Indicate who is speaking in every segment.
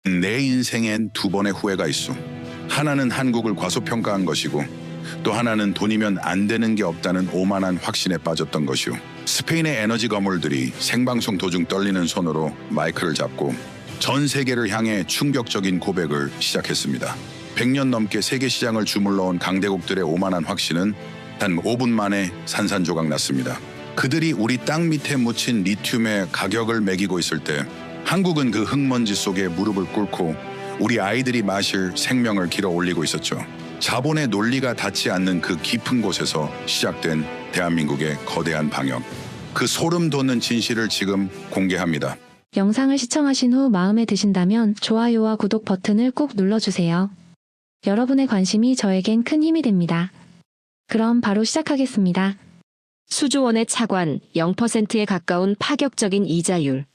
Speaker 1: 내 인생엔 두 번의 후회가 있어. 하나는 한국을 과소평가한 것이고 또 하나는 돈이면 안 되는 게 없다는 오만한 확신에 빠졌던 것이오. 스페인의 에너지 거물들이 생방송 도중 떨리는 손으로 마이크를 잡고 전 세계를 향해 충격적인 고백을 시작했습니다. 100년 넘게 세계 시장을 주물러온 강대국들의 오만한 확신은 단 5분 만에 산산조각 났습니다. 그들이 우리 땅 밑에 묻힌 리튬의 가격을 매기고 있을 때 한국은 그 흙먼지 속에 무릎을 꿇고 우리 아이들이 마실 생명을 길어 올리고 있었죠. 자본의 논리가 닿지 않는 그 깊은 곳에서 시작된 대한민국의 거대한 방역. 그 소름 돋는 진실을 지금 공개합니다.
Speaker 2: 영상을 시청하신 후 마음에 드신다면 좋아요와 구독 버튼을 꾹 눌러주세요. 여러분의 관심이 저에겐 큰 힘이 됩니다. 그럼 바로 시작하겠습니다.
Speaker 3: 수조원의 차관 0%에 가까운 파격적인 이자율.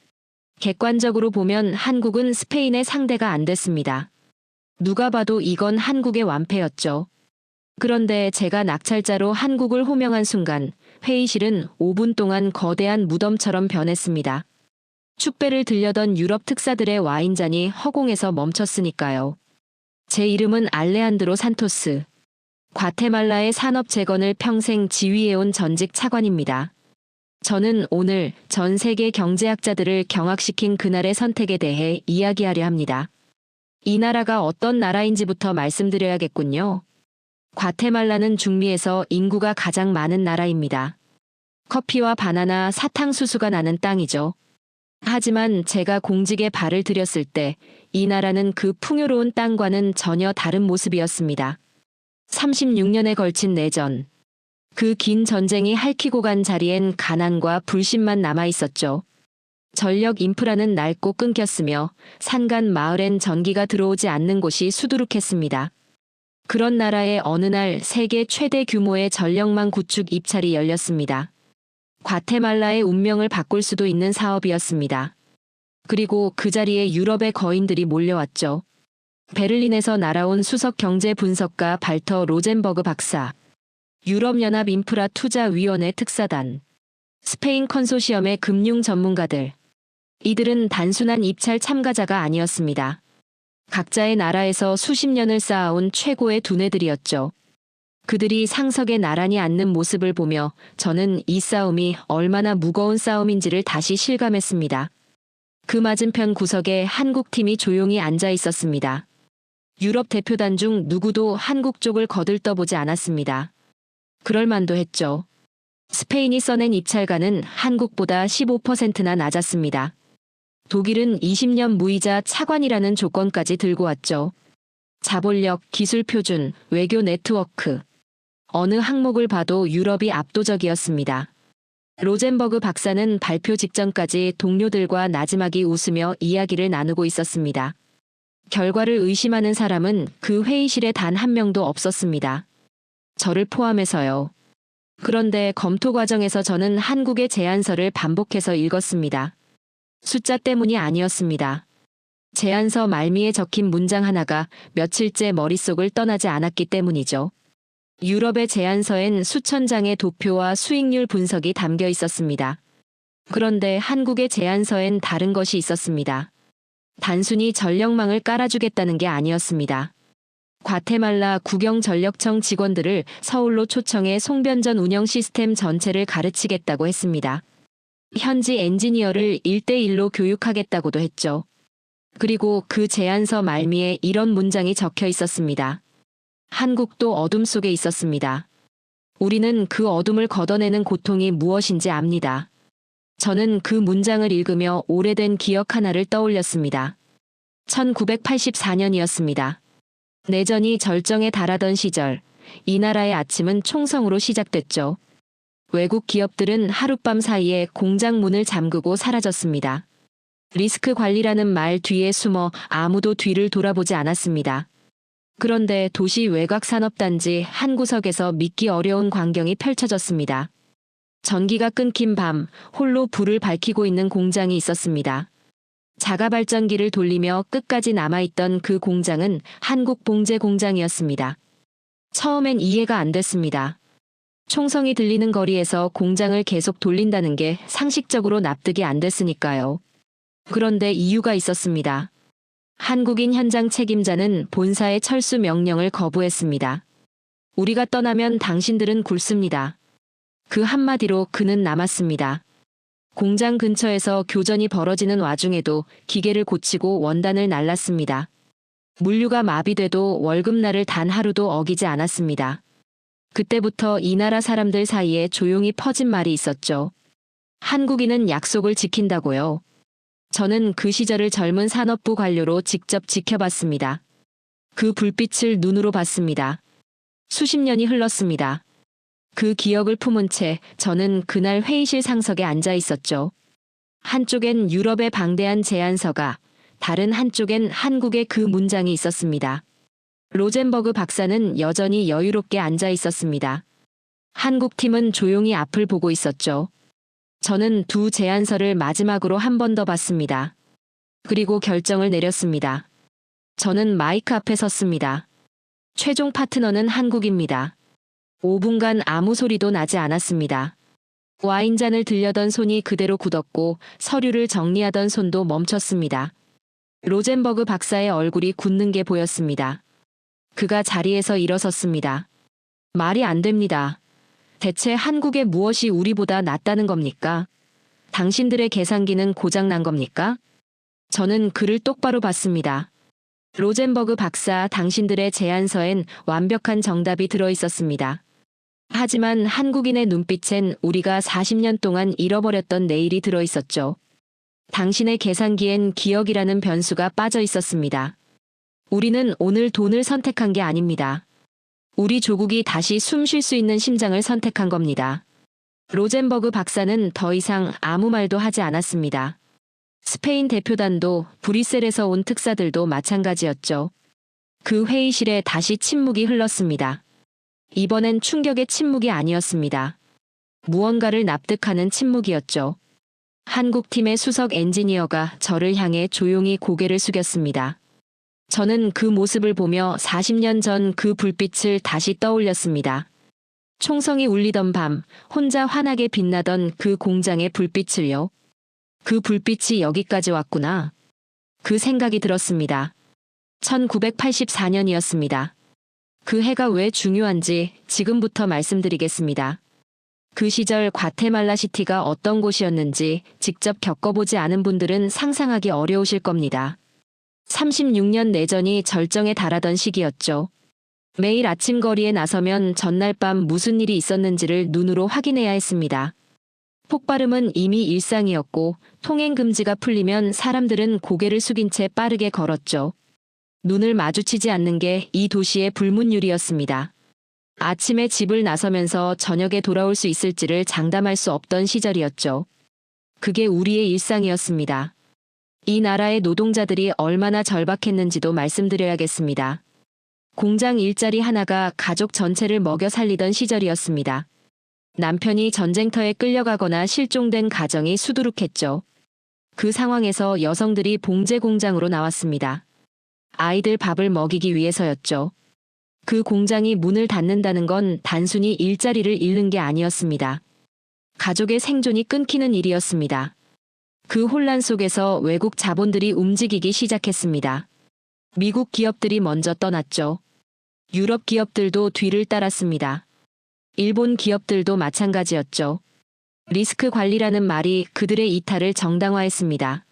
Speaker 3: 객관적으로 보면 한국은 스페인의 상대가 안 됐습니다. 누가 봐도 이건 한국의 완패였죠. 그런데 제가 낙찰자로 한국을 호명한 순간 회의실은 5분 동안 거대한 무덤처럼 변했습니다. 축배를 들려던 유럽 특사들의 와인잔이 허공에서 멈췄으니까요. 제 이름은 알레한드로 산토스. 과테말라의 산업 재건을 평생 지휘해온 전직 차관입니다. 저는 오늘 전 세계 경제학자들을 경악시킨 그날의 선택에 대해 이야기하려 합니다. 이 나라가 어떤 나라인지부터 말씀드려야겠군요. 과테말라는 중미에서 인구가 가장 많은 나라입니다. 커피와 바나나, 사탕수수가 나는 땅이죠. 하지만 제가 공직에 발을 들였을 때 이 나라는 그 풍요로운 땅과는 전혀 다른 모습이었습니다. 36년에 걸친 내전. 그 긴 전쟁이 핥히고 간 자리엔 가난과 불신만 남아있었죠. 전력 인프라는 낡고 끊겼으며 산간 마을엔 전기가 들어오지 않는 곳이 수두룩했습니다. 그런 나라에 어느 날 세계 최대 규모의 전력망 구축 입찰이 열렸습니다. 과테말라의 운명을 바꿀 수도 있는 사업이었습니다. 그리고 그 자리에 유럽의 거인들이 몰려왔죠. 베를린에서 날아온 수석 경제 분석가 발터 로젠버그 박사, 유럽연합 인프라 투자위원회 특사단, 스페인 컨소시엄의 금융 전문가들. 이들은 단순한 입찰 참가자가 아니었습니다. 각자의 나라에서 수십 년을 쌓아온 최고의 두뇌들이었죠. 그들이 상석에 나란히 앉는 모습을 보며 저는 이 싸움이 얼마나 무거운 싸움인지를 다시 실감했습니다. 그 맞은편 구석에 한국팀이 조용히 앉아 있었습니다. 유럽 대표단 중 누구도 한국 쪽을 거들떠보지 않았습니다. 그럴 만도 했죠. 스페인이 써낸 입찰가는 한국보다 15%나 낮았습니다. 독일은 20년 무이자 차관이라는 조건까지 들고 왔죠. 자본력, 기술 표준, 외교 네트워크. 어느 항목을 봐도 유럽이 압도적이었습니다. 로젠버그 박사는 발표 직전까지 동료들과 나지막이 웃으며 이야기를 나누고 있었습니다. 결과를 의심하는 사람은 그 회의실에 단 한 명도 없었습니다. 저를 포함해서요. 그런데 검토 과정에서 저는 한국의 제안서를 반복해서 읽었습니다. 숫자 때문이 아니었습니다. 제안서 말미에 적힌 문장 하나가 며칠째 머릿속을 떠나지 않았기 때문이죠. 유럽의 제안서엔 수천 장의 도표와 수익률 분석이 담겨 있었습니다. 그런데 한국의 제안서엔 다른 것이 있었습니다. 단순히 전력망을 깔아주겠다는 게 아니었습니다. 과테말라 국영전력청 직원들을 서울로 초청해 송변전 운영 시스템 전체를 가르치겠다고 했습니다. 현지 엔지니어를 1대1로 교육하겠다고도 했죠. 그리고 그 제안서 말미에 이런 문장이 적혀 있었습니다. 한국도 어둠 속에 있었습니다. 우리는 그 어둠을 걷어내는 고통이 무엇인지 압니다. 저는 그 문장을 읽으며 오래된 기억 하나를 떠올렸습니다. 1984년이었습니다. 내전이 절정에 달하던 시절, 이 나라의 아침은 총성으로 시작됐죠. 외국 기업들은 하룻밤 사이에 공장 문을 잠그고 사라졌습니다. 리스크 관리라는 말 뒤에 숨어 아무도 뒤를 돌아보지 않았습니다. 그런데 도시 외곽산업단지 한 구석에서 믿기 어려운 광경이 펼쳐졌습니다. 전기가 끊긴 밤, 홀로 불을 밝히고 있는 공장이 있었습니다. 자가발전기를 돌리며 끝까지 남아있던 그 공장은 한국 봉제 공장이었습니다. 처음엔 이해가 안 됐습니다. 총성이 들리는 거리에서 공장을 계속 돌린다는 게 상식적으로 납득이 안 됐으니까요. 그런데 이유가 있었습니다. 한국인 현장 책임자는 본사의 철수 명령을 거부했습니다. 우리가 떠나면 당신들은 굴습니다. 그 한마디로 그는 남았습니다. 공장 근처에서 교전이 벌어지는 와중에도 기계를 고치고 원단을 날랐습니다. 물류가 마비돼도 월급날을 단 하루도 어기지 않았습니다. 그때부터 이 나라 사람들 사이에 조용히 퍼진 말이 있었죠. 한국인은 약속을 지킨다고요. 저는 그 시절을 젊은 산업부 관료로 직접 지켜봤습니다. 그 불빛을 눈으로 봤습니다. 수십 년이 흘렀습니다. 그 기억을 품은 채 저는 그날 회의실 상석에 앉아 있었죠. 한쪽엔 유럽의 방대한 제안서가, 다른 한쪽엔 한국의 그 문장이 있었습니다. 로젠버그 박사는 여전히 여유롭게 앉아 있었습니다. 한국 팀은 조용히 앞을 보고 있었죠. 저는 두 제안서를 마지막으로 한 번 더 봤습니다. 그리고 결정을 내렸습니다. 저는 마이크 앞에 섰습니다. 최종 파트너는 한국입니다. 5분간 아무 소리도 나지 않았습니다. 와인잔을 들려던 손이 그대로 굳었고 서류를 정리하던 손도 멈췄습니다. 로젠버그 박사의 얼굴이 굳는 게 보였습니다. 그가 자리에서 일어섰습니다. 말이 안 됩니다. 대체 한국의 무엇이 우리보다 낫다는 겁니까? 당신들의 계산기는 고장난 겁니까? 저는 그를 똑바로 봤습니다. 로젠버그 박사, 당신들의 제안서엔 완벽한 정답이 들어있었습니다. 하지만 한국인의 눈빛엔 우리가 40년 동안 잃어버렸던 내일이 들어있었죠. 당신의 계산기엔 기억이라는 변수가 빠져 있었습니다. 우리는 오늘 돈을 선택한 게 아닙니다. 우리 조국이 다시 숨 쉴 수 있는 심장을 선택한 겁니다. 로젠버그 박사는 더 이상 아무 말도 하지 않았습니다. 스페인 대표단도 브뤼셀에서 온 특사들도 마찬가지였죠. 그 회의실에 다시 침묵이 흘렀습니다. 이번엔 충격의 침묵이 아니었습니다. 무언가를 납득하는 침묵이었죠. 한국팀의 수석 엔지니어가 저를 향해 조용히 고개를 숙였습니다. 저는 그 모습을 보며 40년 전 그 불빛을 다시 떠올렸습니다. 총성이 울리던 밤, 혼자 환하게 빛나던 그 공장의 불빛을요. 그 불빛이 여기까지 왔구나. 그 생각이 들었습니다. 1984년이었습니다. 그 해가 왜 중요한지 지금부터 말씀드리겠습니다. 그 시절 과테말라시티가 어떤 곳이었는지 직접 겪어보지 않은 분들은 상상하기 어려우실 겁니다. 36년 내전이 절정에 달하던 시기였죠. 매일 아침 거리에 나서면 전날 밤 무슨 일이 있었는지를 눈으로 확인해야 했습니다. 폭발음은 이미 일상이었고 통행 금지가 풀리면 사람들은 고개를 숙인 채 빠르게 걸었죠. 눈을 마주치지 않는 게 이 도시의 불문율이었습니다. 아침에 집을 나서면서 저녁에 돌아올 수 있을지를 장담할 수 없던 시절이었죠. 그게 우리의 일상이었습니다. 이 나라의 노동자들이 얼마나 절박했는지도 말씀드려야겠습니다. 공장 일자리 하나가 가족 전체를 먹여 살리던 시절이었습니다. 남편이 전쟁터에 끌려가거나 실종된 가정이 수두룩했죠. 그 상황에서 여성들이 봉제 공장으로 나왔습니다. 아이들 밥을 먹이기 위해서였죠. 그 공장이 문을 닫는다는 건 단순히 일자리를 잃는 게 아니었습니다. 가족의 생존이 끊기는 일이었습니다. 그 혼란 속에서 외국 자본들이 움직이기 시작했습니다. 미국 기업들이 먼저 떠났죠. 유럽 기업들도 뒤를 따랐습니다. 일본 기업들도 마찬가지였죠. 리스크 관리라는 말이 그들의 이탈을 정당화했습니다.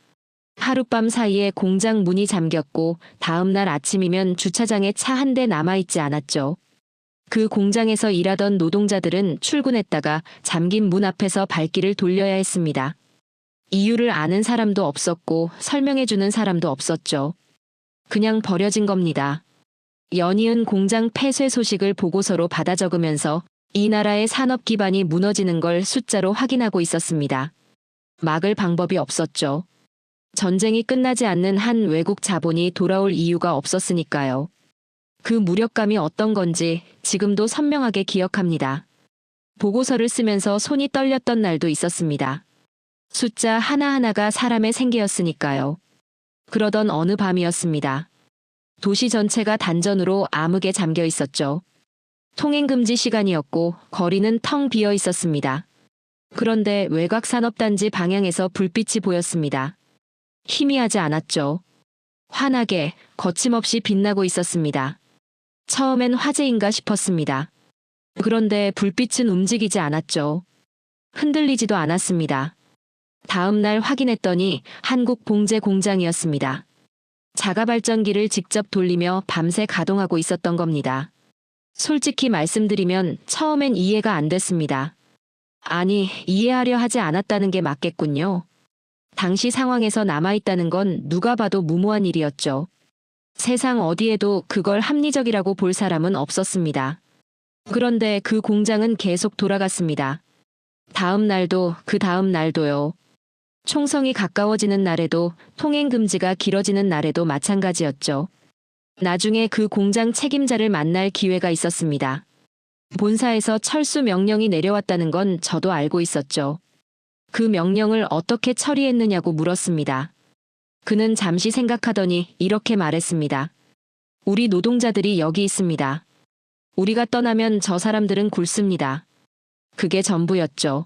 Speaker 3: 하룻밤 사이에 공장 문이 잠겼고 다음 날 아침이면 주차장에 차 한 대 남아있지 않았죠. 그 공장에서 일하던 노동자들은 출근했다가 잠긴 문 앞에서 발길을 돌려야 했습니다. 이유를 아는 사람도 없었고 설명해주는 사람도 없었죠. 그냥 버려진 겁니다. 연이은 공장 폐쇄 소식을 보고서로 받아 적으면서 이 나라의 산업 기반이 무너지는 걸 숫자로 확인하고 있었습니다. 막을 방법이 없었죠. 전쟁이 끝나지 않는 한 외국 자본이 돌아올 이유가 없었으니까요. 그 무력감이 어떤 건지 지금도 선명하게 기억합니다. 보고서를 쓰면서 손이 떨렸던 날도 있었습니다. 숫자 하나하나가 사람의 생계였으니까요. 그러던 어느 밤이었습니다. 도시 전체가 단전으로 암흑에 잠겨 있었죠. 통행금지 시간이었고 거리는 텅 비어 있었습니다. 그런데 외곽산업단지 방향에서 불빛이 보였습니다. 희미하지 않았죠. 환하게 거침없이 빛나고 있었습니다. 처음엔 화재인가 싶었습니다. 그런데 불빛은 움직이지 않았죠. 흔들리지도 않았습니다. 다음 날 확인했더니 한국 봉제 공장이었습니다. 자가발전기를 직접 돌리며 밤새 가동하고 있었던 겁니다. 솔직히 말씀드리면 처음엔 이해가 안 됐습니다. 아니, 이해하려 하지 않았다는 게 맞겠군요. 당시 상황에서 남아있다는 건 누가 봐도 무모한 일이었죠. 세상 어디에도 그걸 합리적이라고 볼 사람은 없었습니다. 그런데 그 공장은 계속 돌아갔습니다. 다음 날도 그 다음 날도요. 총성이 가까워지는 날에도 통행금지가 길어지는 날에도 마찬가지였죠. 나중에 그 공장 책임자를 만날 기회가 있었습니다. 본사에서 철수 명령이 내려왔다는 건 저도 알고 있었죠. 그 명령을 어떻게 처리했느냐고 물었습니다. 그는 잠시 생각하더니 이렇게 말했습니다. 우리 노동자들이 여기 있습니다. 우리가 떠나면 저 사람들은 굶습니다. 그게 전부였죠.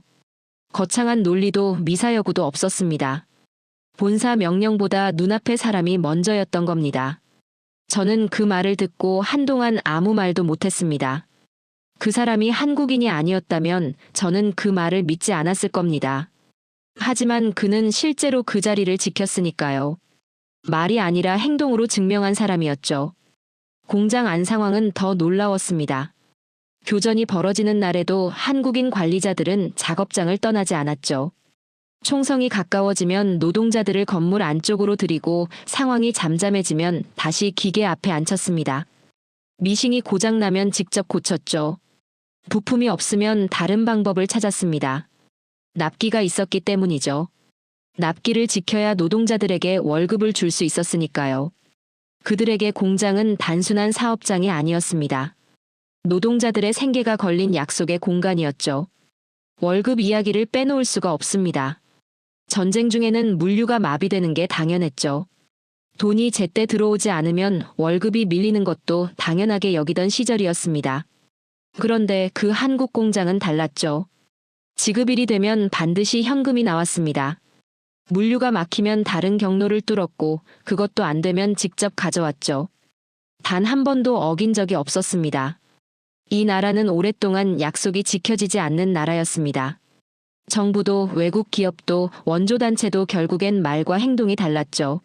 Speaker 3: 거창한 논리도 미사여구도 없었습니다. 본사 명령보다 눈앞의 사람이 먼저였던 겁니다. 저는 그 말을 듣고 한동안 아무 말도 못했습니다. 그 사람이 한국인이 아니었다면 저는 그 말을 믿지 않았을 겁니다. 하지만 그는 실제로 그 자리를 지켰으니까요. 말이 아니라 행동으로 증명한 사람이었죠. 공장 안 상황은 더 놀라웠습니다. 교전이 벌어지는 날에도 한국인 관리자들은 작업장을 떠나지 않았죠. 총성이 가까워지면 노동자들을 건물 안쪽으로 들이고 상황이 잠잠해지면 다시 기계 앞에 앉혔습니다. 미싱이 고장나면 직접 고쳤죠. 부품이 없으면 다른 방법을 찾았습니다. 납기가 있었기 때문이죠. 납기를 지켜야 노동자들에게 월급을 줄 수 있었으니까요. 그들에게 공장은 단순한 사업장이 아니었습니다. 노동자들의 생계가 걸린 약속의 공간이었죠. 월급 이야기를 빼놓을 수가 없습니다. 전쟁 중에는 물류가 마비되는 게 당연했죠. 돈이 제때 들어오지 않으면 월급이 밀리는 것도 당연하게 여기던 시절이었습니다. 그런데 그 한국 공장은 달랐죠. 지급일이 되면 반드시 현금이 나왔습니다. 물류가 막히면 다른 경로를 뚫었고 그것도 안 되면 직접 가져왔죠. 단 한 번도 어긴 적이 없었습니다. 이 나라는 오랫동안 약속이 지켜지지 않는 나라였습니다. 정부도 외국 기업도 원조단체도 결국엔 말과 행동이 달랐죠.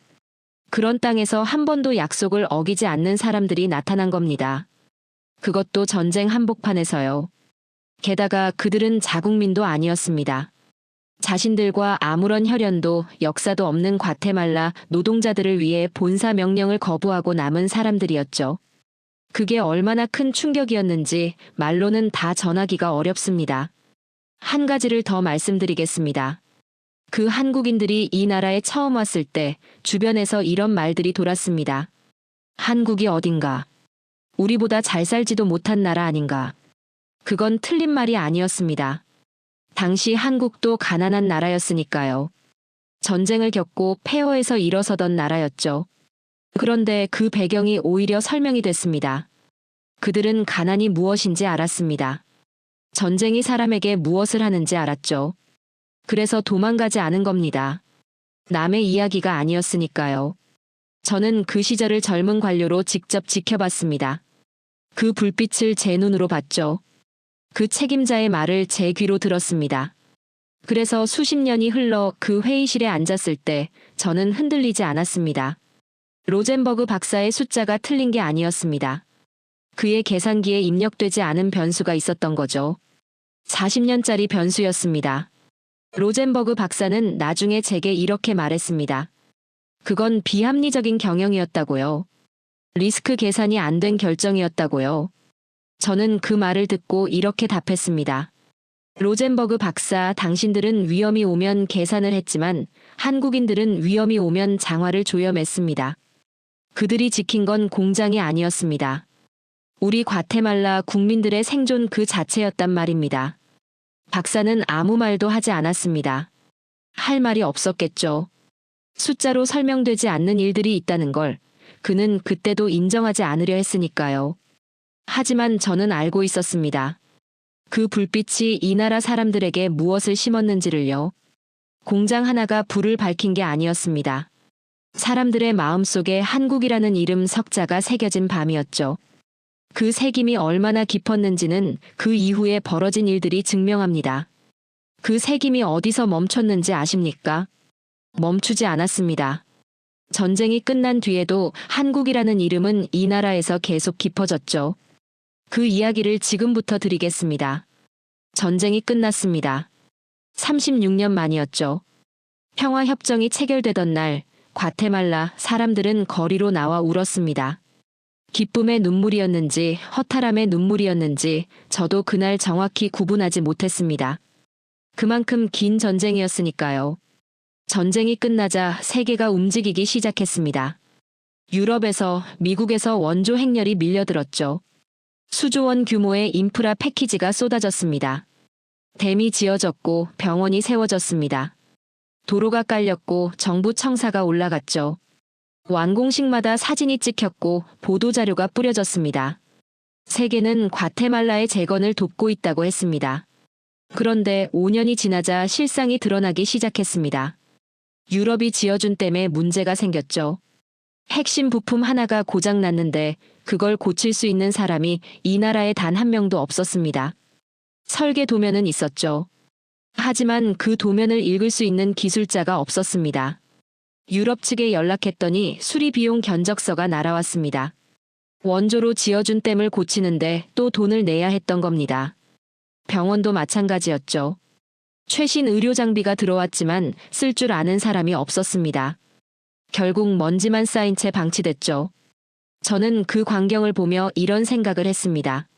Speaker 3: 그런 땅에서 한 번도 약속을 어기지 않는 사람들이 나타난 겁니다. 그것도 전쟁 한복판에서요. 게다가 그들은 자국민도 아니었습니다. 자신들과 아무런 혈연도 역사도 없는 과테말라 노동자들을 위해 본사 명령을 거부하고 남은 사람들이었죠. 그게 얼마나 큰 충격이었는지 말로는 다 전하기가 어렵습니다. 한 가지를 더 말씀드리겠습니다. 그 한국인들이 이 나라에 처음 왔을 때 주변에서 이런 말들이 돌았습니다. 한국이 어딘가? 우리보다 잘 살지도 못한 나라 아닌가? 그건 틀린 말이 아니었습니다. 당시 한국도 가난한 나라였으니까요. 전쟁을 겪고 폐허에서 일어서던 나라였죠. 그런데 그 배경이 오히려 설명이 됐습니다. 그들은 가난이 무엇인지 알았습니다. 전쟁이 사람에게 무엇을 하는지 알았죠. 그래서 도망가지 않은 겁니다. 남의 이야기가 아니었으니까요. 저는 그 시절을 젊은 관료로 직접 지켜봤습니다. 그 불빛을 제 눈으로 봤죠. 그 책임자의 말을 제 귀로 들었습니다. 그래서 수십 년이 흘러 그 회의실에 앉았을 때 저는 흔들리지 않았습니다. 로젠버그 박사의 숫자가 틀린 게 아니었습니다. 그의 계산기에 입력되지 않은 변수가 있었던 거죠. 40년짜리 변수였습니다. 로젠버그 박사는 나중에 제게 이렇게 말했습니다. 그건 비합리적인 경영이었다고요. 리스크 계산이 안 된 결정이었다고요. 저는 그 말을 듣고 이렇게 답했습니다. 로젠버그 박사, 당신들은 위험이 오면 계산을 했지만 한국인들은 위험이 오면 장화를 조여맸습니다. 그들이 지킨 건 공장이 아니었습니다. 우리 과테말라 국민들의 생존 그 자체였단 말입니다. 박사는 아무 말도 하지 않았습니다. 할 말이 없었겠죠. 숫자로 설명되지 않는 일들이 있다는 걸 그는 그때도 인정하지 않으려 했으니까요. 하지만 저는 알고 있었습니다. 그 불빛이 이 나라 사람들에게 무엇을 심었는지를요. 공장 하나가 불을 밝힌 게 아니었습니다. 사람들의 마음속에 한국이라는 이름 석자가 새겨진 밤이었죠. 그 새김이 얼마나 깊었는지는 그 이후에 벌어진 일들이 증명합니다. 그 새김이 어디서 멈췄는지 아십니까? 멈추지 않았습니다. 전쟁이 끝난 뒤에도 한국이라는 이름은 이 나라에서 계속 깊어졌죠. 그 이야기를 지금부터 드리겠습니다. 전쟁이 끝났습니다. 36년 만이었죠. 평화협정이 체결되던 날, 과테말라 사람들은 거리로 나와 울었습니다. 기쁨의 눈물이었는지 허탈함의 눈물이었는지 저도 그날 정확히 구분하지 못했습니다. 그만큼 긴 전쟁이었으니까요. 전쟁이 끝나자 세계가 움직이기 시작했습니다. 유럽에서, 미국에서 원조 행렬이 밀려들었죠. 수조 원 규모의 인프라 패키지가 쏟아졌습니다. 댐이 지어졌고 병원이 세워졌습니다. 도로가 깔렸고 정부 청사가 올라갔죠. 완공식마다 사진이 찍혔고 보도자료가 뿌려졌습니다. 세계는 과테말라의 재건을 돕고 있다고 했습니다. 그런데 5년이 지나자 실상이 드러나기 시작했습니다. 유럽이 지어준 댐에 문제가 생겼죠. 핵심 부품 하나가 고장났는데 그걸 고칠 수 있는 사람이 이 나라에 단 한 명도 없었습니다. 설계 도면은 있었죠. 하지만 그 도면을 읽을 수 있는 기술자가 없었습니다. 유럽 측에 연락했더니 수리 비용 견적서가 날아왔습니다. 원조로 지어준 댐을 고치는데 또 돈을 내야 했던 겁니다. 병원도 마찬가지였죠. 최신 의료 장비가 들어왔지만 쓸 줄 아는 사람이 없었습니다. 결국 먼지만 쌓인 채 방치됐죠. 저는 그 광경을 보며 이런 생각을 했습니다.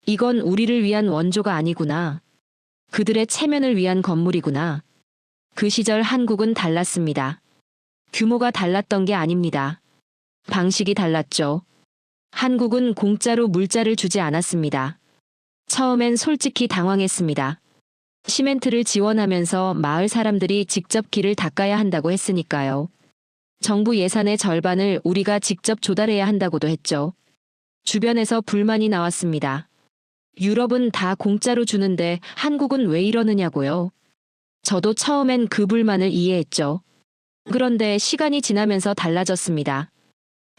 Speaker 3: 이건 우리를 위한 원조가 아니구나. 그들의 체면을 위한 건물이구나. 그 시절 한국은 달랐습니다. 규모가 달랐던 게 아닙니다. 방식이 달랐죠. 한국은 공짜로 물자를 주지 않았습니다. 처음엔 솔직히 당황했습니다. 시멘트를 지원하면서 마을 사람들이 직접 길을 닦아야 한다고 했으니까요. 정부 예산의 절반을 우리가 직접 조달해야 한다고도 했죠. 주변에서 불만이 나왔습니다. 유럽은 다 공짜로 주는데 한국은 왜 이러느냐고요. 저도 처음엔 그 불만을 이해했죠. 그런데 시간이 지나면서 달라졌습니다.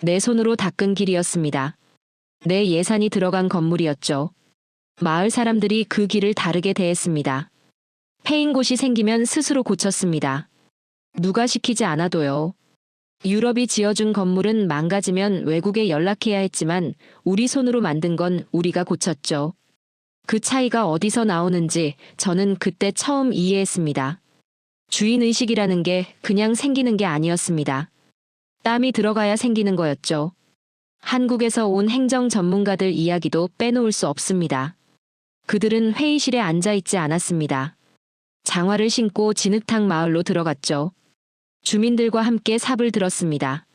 Speaker 3: 내 손으로 닦은 길이었습니다. 내 예산이 들어간 건물이었죠. 마을 사람들이 그 길을 다르게 대했습니다. 패인 곳이 생기면 스스로 고쳤습니다. 누가 시키지 않아도요. 유럽이 지어준 건물은 망가지면 외국에 연락해야 했지만 우리 손으로 만든 건 우리가 고쳤죠. 그 차이가 어디서 나오는지 저는 그때 처음 이해했습니다. 주인의식이라는 게 그냥 생기는 게 아니었습니다. 땀이 들어가야 생기는 거였죠. 한국에서 온 행정 전문가들 이야기도 빼놓을 수 없습니다. 그들은 회의실에 앉아있지 않았습니다. 장화를 신고 진흙탕 마을로 들어갔죠. 주민들과 함께 삽을 들었습니다.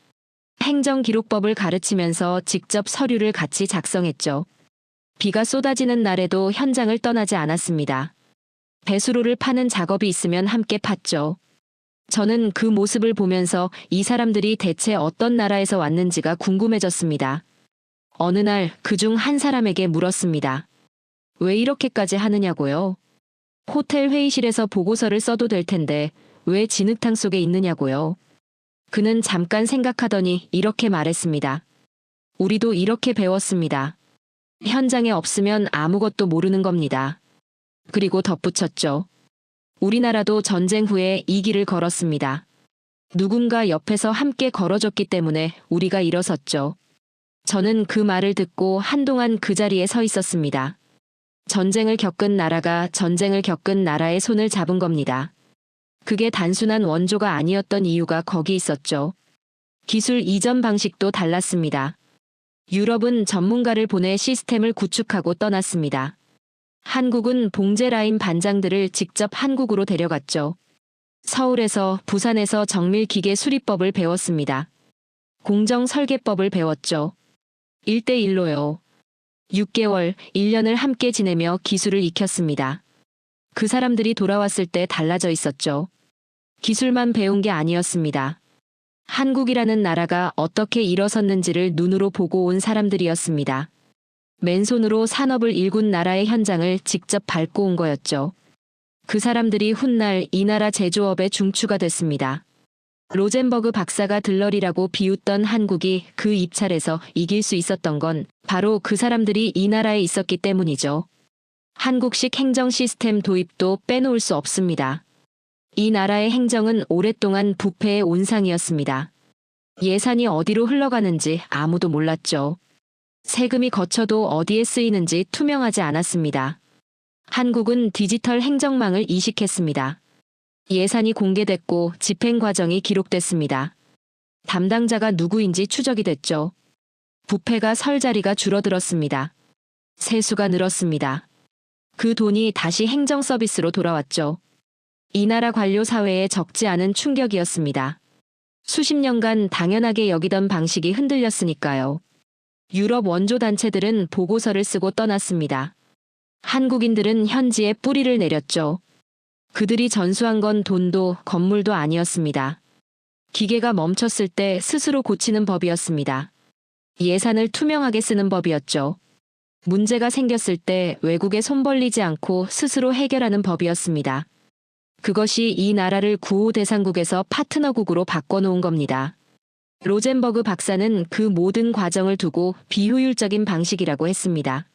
Speaker 3: 행정기록법을 가르치면서 직접 서류를 같이 작성했죠. 비가 쏟아지는 날에도 현장을 떠나지 않았습니다. 배수로를 파는 작업이 있으면 함께 팠죠. 저는 그 모습을 보면서 이 사람들이 대체 어떤 나라에서 왔는지가 궁금해졌습니다. 어느 날 그중 한 사람에게 물었습니다. 왜 이렇게까지 하느냐고요? 호텔 회의실에서 보고서를 써도 될 텐데 왜 진흙탕 속에 있느냐고요? 그는 잠깐 생각하더니 이렇게 말했습니다. 우리도 이렇게 배웠습니다. 현장에 없으면 아무것도 모르는 겁니다. 그리고 덧붙였죠. 우리나라도 전쟁 후에 이 길을 걸었습니다. 누군가 옆에서 함께 걸어줬기 때문에 우리가 일어섰죠. 저는 그 말을 듣고 한동안 그 자리에 서 있었습니다. 전쟁을 겪은 나라가 전쟁을 겪은 나라의 손을 잡은 겁니다. 그게 단순한 원조가 아니었던 이유가 거기 있었죠. 기술 이전 방식도 달랐습니다. 유럽은 전문가를 보내 시스템을 구축하고 떠났습니다. 한국은 봉제라인 반장들을 직접 한국으로 데려갔죠. 서울에서 부산에서 정밀기계 수리법을 배웠습니다. 공정 설계법을 배웠죠. 1대1로요. 6개월, 1년을 함께 지내며 기술을 익혔습니다. 그 사람들이 돌아왔을 때 달라져 있었죠. 기술만 배운 게 아니었습니다. 한국이라는 나라가 어떻게 일어섰는지를 눈으로 보고 온 사람들이었습니다. 맨손으로 산업을 일군 나라의 현장을 직접 밟고 온 거였죠. 그 사람들이 훗날 이 나라 제조업의 중추가 됐습니다. 로젠버그 박사가 들러리라고 비웃던 한국이 그 입찰에서 이길 수 있었던 건 바로 그 사람들이 이 나라에 있었기 때문이죠. 한국식 행정 시스템 도입도 빼놓을 수 없습니다. 이 나라의 행정은 오랫동안 부패의 온상이었습니다. 예산이 어디로 흘러가는지 아무도 몰랐죠. 세금이 거쳐도 어디에 쓰이는지 투명하지 않았습니다. 한국은 디지털 행정망을 이식했습니다. 예산이 공개됐고 집행 과정이 기록됐습니다. 담당자가 누구인지 추적이 됐죠. 부패가 설 자리가 줄어들었습니다. 세수가 늘었습니다. 그 돈이 다시 행정 서비스로 돌아왔죠. 이 나라 관료 사회에 적지 않은 충격이었습니다. 수십 년간 당연하게 여기던 방식이 흔들렸으니까요. 유럽 원조 단체들은 보고서를 쓰고 떠났습니다. 한국인들은 현지에 뿌리를 내렸죠. 그들이 전수한 건 돈도 건물도 아니었습니다. 기계가 멈췄을 때 스스로 고치는 법이었습니다. 예산을 투명하게 쓰는 법이었죠. 문제가 생겼을 때 외국에 손 벌리지 않고 스스로 해결하는 법이었습니다. 그것이 이 나라를 구호 대상국에서 파트너국으로 바꿔놓은 겁니다. 로젠버그 박사는 그 모든 과정을 두고 비효율적인 방식이라고 했습니다.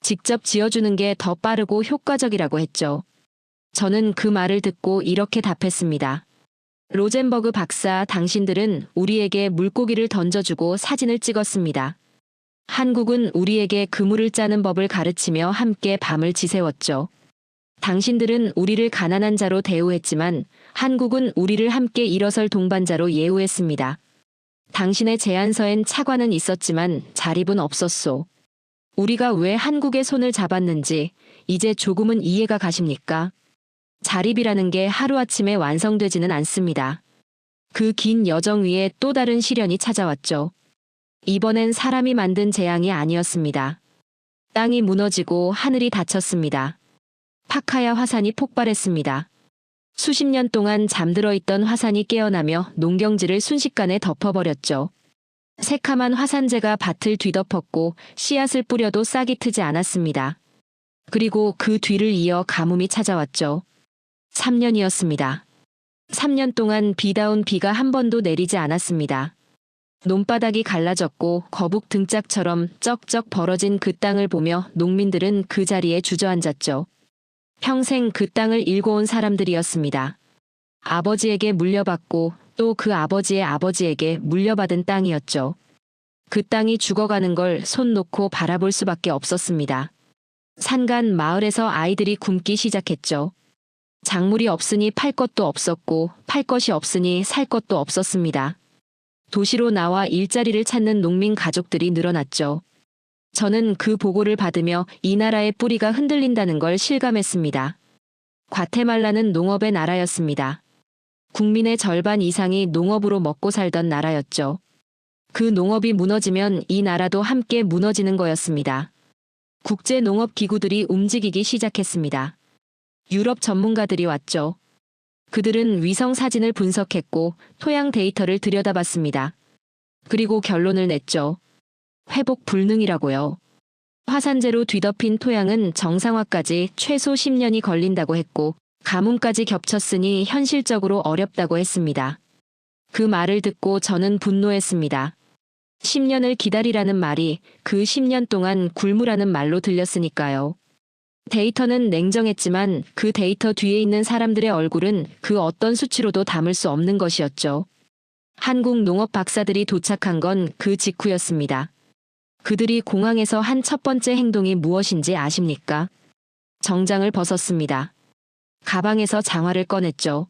Speaker 3: 직접 지어주는 게 더 빠르고 효과적이라고 했죠. 저는 그 말을 듣고 이렇게 답했습니다. 로젠버그 박사, 당신들은 우리에게 물고기를 던져주고 사진을 찍었습니다. 한국은 우리에게 그물을 짜는 법을 가르치며 함께 밤을 지새웠죠. 당신들은 우리를 가난한 자로 대우했지만 한국은 우리를 함께 일어설 동반자로 예우했습니다. 당신의 제안서엔 차관은 있었지만 자립은 없었소. 우리가 왜 한국의 손을 잡았는지 이제 조금은 이해가 가십니까? 자립이라는 게 하루아침에 완성되지는 않습니다. 그 긴 여정 위에 또 다른 시련이 찾아왔죠. 이번엔 사람이 만든 재앙이 아니었습니다. 땅이 무너지고 하늘이 닫혔습니다. 파카야 화산이 폭발했습니다. 수십 년 동안 잠들어 있던 화산이 깨어나며 농경지를 순식간에 덮어버렸죠. 새카만 화산재가 밭을 뒤덮었고 씨앗을 뿌려도 싹이 트지 않았습니다. 그리고 그 뒤를 이어 가뭄이 찾아왔죠. 3년이었습니다. 3년 동안 비다운 비가 한 번도 내리지 않았습니다. 논바닥이 갈라졌고 거북 등짝처럼 쩍쩍 벌어진 그 땅을 보며 농민들은 그 자리에 주저앉았죠. 평생 그 땅을 일궈온 사람들이었습니다. 아버지에게 물려받고 또 그 아버지의 아버지에게 물려받은 땅이었죠. 그 땅이 죽어가는 걸 손 놓고 바라볼 수밖에 없었습니다. 산간 마을에서 아이들이 굶기 시작했죠. 작물이 없으니 팔 것도 없었고 팔 것이 없으니 살 것도 없었습니다. 도시로 나와 일자리를 찾는 농민 가족들이 늘어났죠. 저는 그 보고를 받으며 이 나라의 뿌리가 흔들린다는 걸 실감했습니다. 과테말라는 농업의 나라였습니다. 국민의 절반 이상이 농업으로 먹고 살던 나라였죠. 그 농업이 무너지면 이 나라도 함께 무너지는 거였습니다. 국제 농업 기구들이 움직이기 시작했습니다. 유럽 전문가들이 왔죠. 그들은 위성 사진을 분석했고 토양 데이터를 들여다봤습니다. 그리고 결론을 냈죠. 회복 불능이라고요. 화산재로 뒤덮인 토양은 정상화까지 최소 10년이 걸린다고 했고 가뭄까지 겹쳤으니 현실적으로 어렵다고 했습니다. 그 말을 듣고 저는 분노했습니다. 10년을 기다리라는 말이 그 10년 동안 굶으라는 말로 들렸으니까요. 데이터는 냉정했지만 그 데이터 뒤에 있는 사람들의 얼굴은 그 어떤 수치로도 담을 수 없는 것이었죠. 한국 농업 박사들이 도착한 건 그 직후였습니다. 그들이 공항에서 한 첫 번째 행동이 무엇인지 아십니까? 정장을 벗었습니다. 가방에서 장화를 꺼냈죠.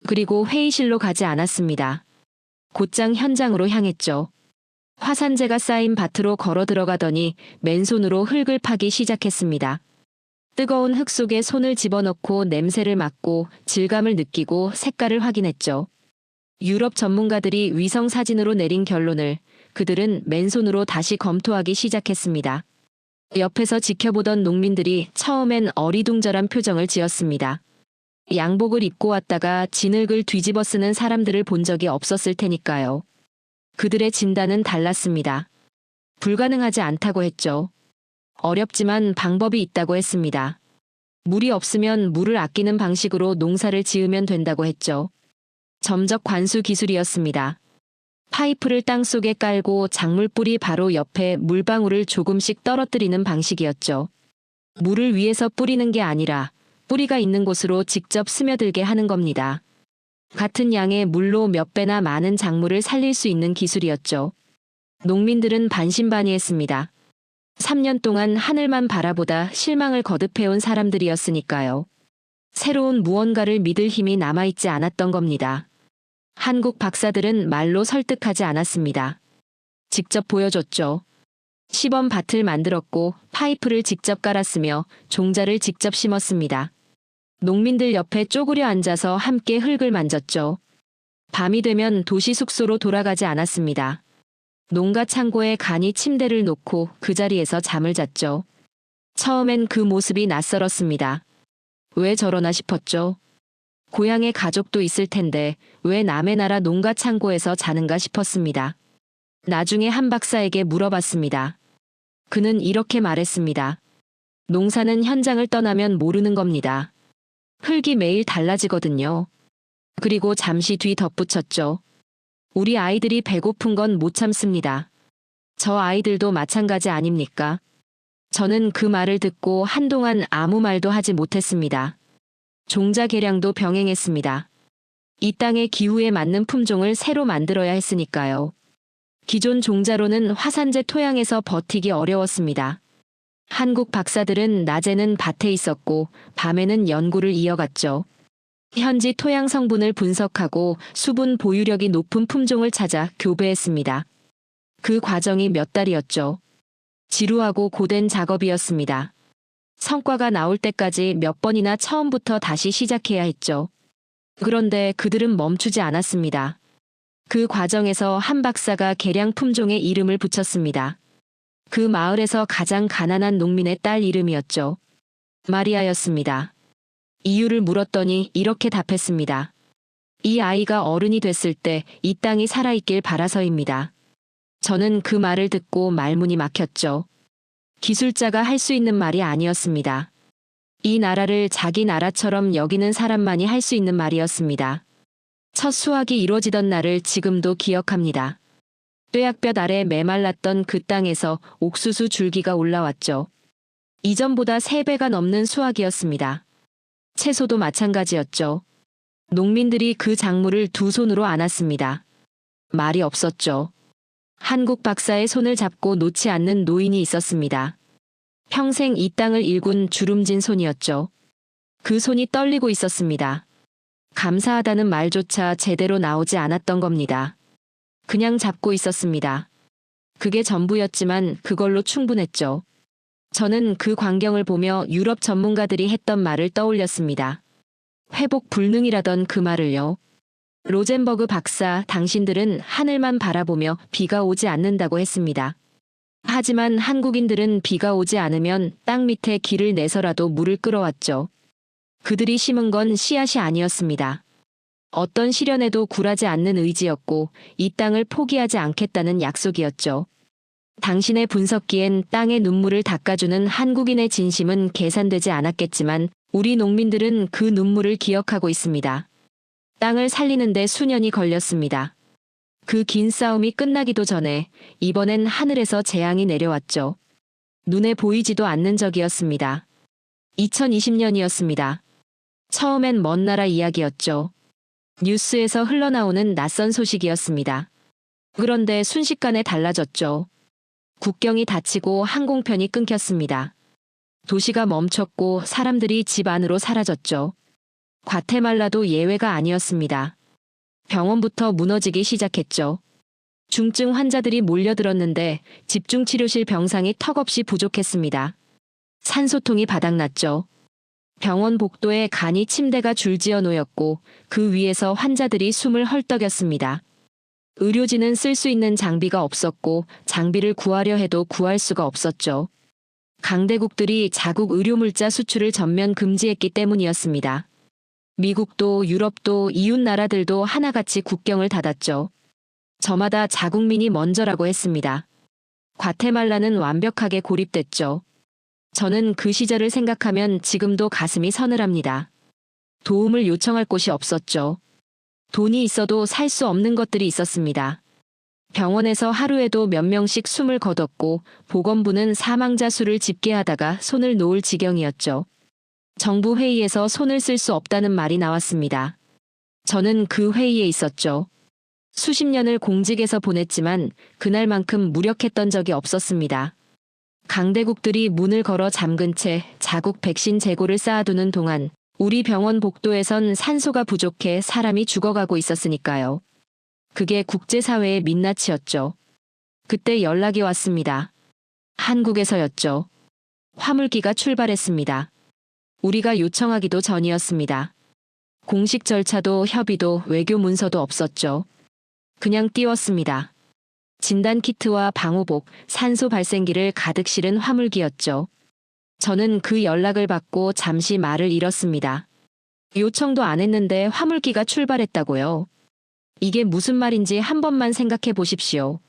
Speaker 3: 그리고 회의실로 가지 않았습니다. 곧장 현장으로 향했죠. 화산재가 쌓인 밭으로 걸어 들어가더니 맨손으로 흙을 파기 시작했습니다. 뜨거운 흙 속에 손을 집어넣고 냄새를 맡고 질감을 느끼고 색깔을 확인했죠. 유럽 전문가들이 위성 사진으로 내린 결론을 그들은 맨손으로 다시 검토하기 시작했습니다. 옆에서 지켜보던 농민들이 처음엔 어리둥절한 표정을 지었습니다. 양복을 입고 왔다가 진흙을 뒤집어 쓰는 사람들을 본 적이 없었을 테니까요. 그들의 진단은 달랐습니다. 불가능하지 않다고 했죠. 어렵지만 방법이 있다고 했습니다. 물이 없으면 물을 아끼는 방식으로 농사를 지으면 된다고 했죠. 점적 관수 기술이었습니다. 파이프를 땅속에 깔고 작물뿌리 바로 옆에 물방울을 조금씩 떨어뜨리는 방식이었죠. 물을 위에서 뿌리는 게 아니라 뿌리가 있는 곳으로 직접 스며들게 하는 겁니다. 같은 양의 물로 몇 배나 많은 작물을 살릴 수 있는 기술이었죠. 농민들은 반신반의했습니다. 3년 동안 하늘만 바라보다 실망을 거듭해온 사람들이었으니까요. 새로운 무언가를 믿을 힘이 남아있지 않았던 겁니다. 한국 박사들은 말로 설득하지 않았습니다. 직접 보여줬죠. 시범 밭을 만들었고 파이프를 직접 깔았으며 종자를 직접 심었습니다. 농민들 옆에 쪼그려 앉아서 함께 흙을 만졌죠. 밤이 되면 도시 숙소로 돌아가지 않았습니다. 농가 창고에 간이 침대를 놓고 그 자리에서 잠을 잤죠. 처음엔 그 모습이 낯설었습니다. 왜 저러나 싶었죠. 고향에 가족도 있을 텐데 왜 남의 나라 농가 창고에서 자는가 싶었습니다. 나중에 한 박사에게 물어봤습니다. 그는 이렇게 말했습니다. 농사는 현장을 떠나면 모르는 겁니다. 흙이 매일 달라지거든요. 그리고 잠시 뒤 덧붙였죠. 우리 아이들이 배고픈 건 못 참습니다. 저 아이들도 마찬가지 아닙니까? 저는 그 말을 듣고 한동안 아무 말도 하지 못했습니다. 종자 개량도 병행했습니다. 이 땅의 기후에 맞는 품종을 새로 만들어야 했으니까요. 기존 종자로는 화산재 토양에서 버티기 어려웠습니다. 한국 박사들은 낮에는 밭에 있었고 밤에는 연구를 이어갔죠. 현지 토양 성분을 분석하고 수분 보유력이 높은 품종을 찾아 교배했습니다. 그 과정이 몇 달이었죠. 지루하고 고된 작업이었습니다. 성과가 나올 때까지 몇 번이나 처음부터 다시 시작해야 했죠. 그런데 그들은 멈추지 않았습니다. 그 과정에서 한 박사가 개량 품종에 이름을 붙였습니다. 그 마을에서 가장 가난한 농민의 딸 이름이었죠. 마리아였습니다. 이유를 물었더니 이렇게 답했습니다. 이 아이가 어른이 됐을 때 이 땅이 살아있길 바라서입니다. 저는 그 말을 듣고 말문이 막혔죠. 기술자가 할 수 있는 말이 아니었습니다. 이 나라를 자기 나라처럼 여기는 사람만이 할 수 있는 말이었습니다. 첫 수확이 이루어지던 날을 지금도 기억합니다. 뙤약볕 아래 메말랐던 그 땅에서 옥수수 줄기가 올라왔죠. 이전보다 3배가 넘는 수확이었습니다. 채소도 마찬가지였죠. 농민들이 그 작물을 두 손으로 안았습니다. 말이 없었죠. 한국 박사의 손을 잡고 놓지 않는 노인이 있었습니다. 평생 이 땅을 일군 주름진 손이었죠. 그 손이 떨리고 있었습니다. 감사하다는 말조차 제대로 나오지 않았던 겁니다. 그냥 잡고 있었습니다. 그게 전부였지만 그걸로 충분했죠. 저는 그 광경을 보며 유럽 전문가들이 했던 말을 떠올렸습니다. 회복 불능이라던 그 말을요. 로젠버그 박사, 당신들은 하늘만 바라보며 비가 오지 않는다고 했습니다. 하지만 한국인들은 비가 오지 않으면 땅 밑에 길을 내서라도 물을 끌어왔죠. 그들이 심은 건 씨앗이 아니었습니다. 어떤 시련에도 굴하지 않는 의지였고 이 땅을 포기하지 않겠다는 약속이었죠. 당신의 분석기엔 땅의 눈물을 닦아주는 한국인의 진심은 계산되지 않았겠지만 우리 농민들은 그 눈물을 기억하고 있습니다. 땅을 살리는데 수년이 걸렸습니다. 그 긴 싸움이 끝나기도 전에 이번엔 하늘에서 재앙이 내려왔죠. 눈에 보이지도 않는 적이었습니다. 2020년이었습니다. 처음엔 먼 나라 이야기였죠. 뉴스에서 흘러나오는 낯선 소식이었습니다. 그런데 순식간에 달라졌죠. 국경이 닫히고 항공편이 끊겼습니다. 도시가 멈췄고 사람들이 집 안으로 사라졌죠. 과테말라도 예외가 아니었습니다. 병원부터 무너지기 시작했죠. 중증 환자들이 몰려들었는데 집중치료실 병상이 턱없이 부족했습니다. 산소통이 바닥났죠. 병원 복도에 간이 침대가 줄지어 놓였고 그 위에서 환자들이 숨을 헐떡였습니다. 의료진은 쓸 수 있는 장비가 없었고 장비를 구하려 해도 구할 수가 없었죠. 강대국들이 자국 의료물자 수출을 전면 금지했기 때문이었습니다. 미국도 유럽도 이웃 나라들도 하나같이 국경을 닫았죠. 저마다 자국민이 먼저라고 했습니다. 과테말라는 완벽하게 고립됐죠. 저는 그 시절을 생각하면 지금도 가슴이 서늘합니다. 도움을 요청할 곳이 없었죠. 돈이 있어도 살 수 없는 것들이 있었습니다. 병원에서 하루에도 몇 명씩 숨을 거뒀고 보건부는 사망자 수를 집계하다가 손을 놓을 지경이었죠. 정부 회의에서 손을 쓸 수 없다는 말이 나왔습니다. 저는 그 회의에 있었죠. 수십 년을 공직에서 보냈지만 그날만큼 무력했던 적이 없었습니다. 강대국들이 문을 걸어 잠근 채 자국 백신 재고를 쌓아두는 동안 우리 병원 복도에선 산소가 부족해 사람이 죽어가고 있었으니까요. 그게 국제사회의 민낯이었죠. 그때 연락이 왔습니다. 한국에서였죠. 화물기가 출발했습니다. 우리가 요청하기도 전이었습니다. 공식 절차도 협의도 외교 문서도 없었죠. 그냥 띄웠습니다. 진단키트와 방호복, 산소 발생기를 가득 실은 화물기였죠. 저는 그 연락을 받고 잠시 말을 잃었습니다. 요청도 안 했는데 화물기가 출발했다고요? 이게 무슨 말인지 한 번만 생각해 보십시오.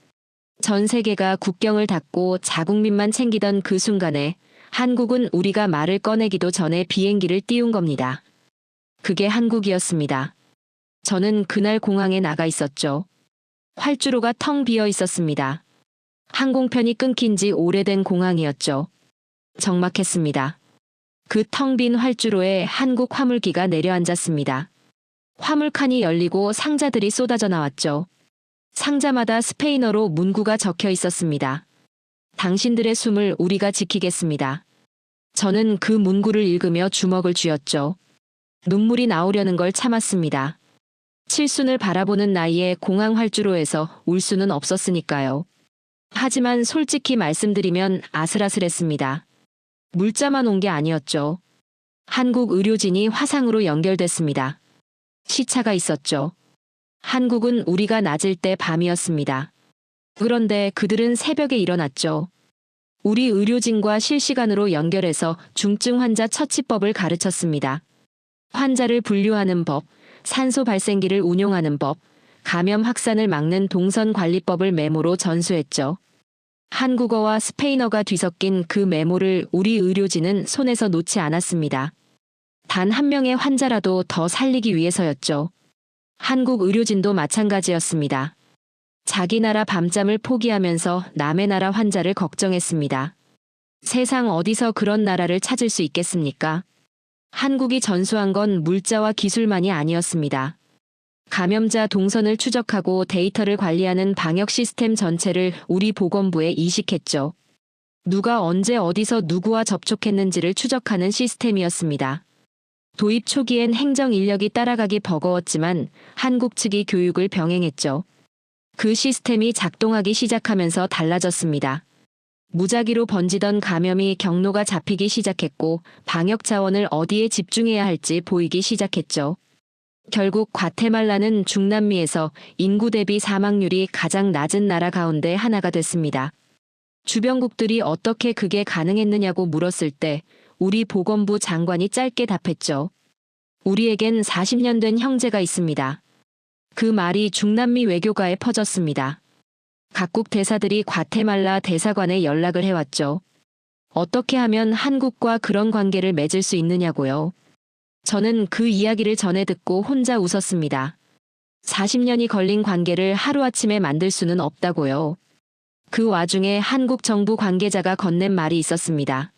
Speaker 3: 전 세계가 국경을 닫고 자국민만 챙기던 그 순간에 한국은 우리가 말을 꺼내기도 전에 비행기를 띄운 겁니다. 그게 한국이었습니다. 저는 그날 공항에 나가 있었죠. 활주로가 텅 비어 있었습니다. 항공편이 끊긴 지 오래된 공항이었죠. 적막했습니다. 그 텅 빈 활주로에 한국 화물기가 내려앉았습니다. 화물칸이 열리고 상자들이 쏟아져 나왔죠. 상자마다 스페인어로 문구가 적혀 있었습니다. 당신들의 숨을 우리가 지키겠습니다. 저는 그 문구를 읽으며 주먹을 쥐었죠. 눈물이 나오려는 걸 참았습니다. 칠순을 바라보는 나이에 공항 활주로에서 울 수는 없었으니까요. 하지만 솔직히 말씀드리면 아슬아슬했습니다. 물자만 온 게 아니었죠. 한국 의료진이 화상으로 연결됐습니다. 시차가 있었죠. 한국은 우리가 낮을 때 밤이었습니다. 그런데 그들은 새벽에 일어났죠. 우리 의료진과 실시간으로 연결해서 중증 환자 처치법을 가르쳤습니다. 환자를 분류하는 법, 산소 발생기를 운용하는 법, 감염 확산을 막는 동선관리법을 메모로 전수했죠. 한국어와 스페인어가 뒤섞인 그 메모를 우리 의료진은 손에서 놓지 않았습니다. 단 한 명의 환자라도 더 살리기 위해서였죠. 한국 의료진도 마찬가지였습니다. 자기 나라 밤잠을 포기하면서 남의 나라 환자를 걱정했습니다. 세상 어디서 그런 나라를 찾을 수 있겠습니까? 한국이 전수한 건 물자와 기술만이 아니었습니다. 감염자 동선을 추적하고 데이터를 관리하는 방역 시스템 전체를 우리 보건부에 이식했죠. 누가 언제 어디서 누구와 접촉했는지를 추적하는 시스템이었습니다. 도입 초기엔 행정 인력이 따라가기 버거웠지만 한국 측이 교육을 병행했죠. 그 시스템이 작동하기 시작하면서 달라졌습니다. 무작위로 번지던 감염이 경로가 잡히기 시작했고 방역 자원을 어디에 집중해야 할지 보이기 시작했죠. 결국 과테말라는 중남미에서 인구 대비 사망률이 가장 낮은 나라 가운데 하나가 됐습니다. 주변국들이 어떻게 그게 가능했느냐고 물었을 때 우리 보건부 장관이 짧게 답했죠. 우리에겐 40년 된 형제가 있습니다. 그 말이 중남미 외교가에 퍼졌습니다. 각국 대사들이 과테말라 대사관에 연락을 해왔죠. 어떻게 하면 한국과 그런 관계를 맺을 수 있느냐고요. 저는 그 이야기를 전해 듣고 혼자 웃었습니다. 40년이 걸린 관계를 하루아침에 만들 수는 없다고요. 그 와중에 한국 정부 관계자가 건넨 말이 있었습니다.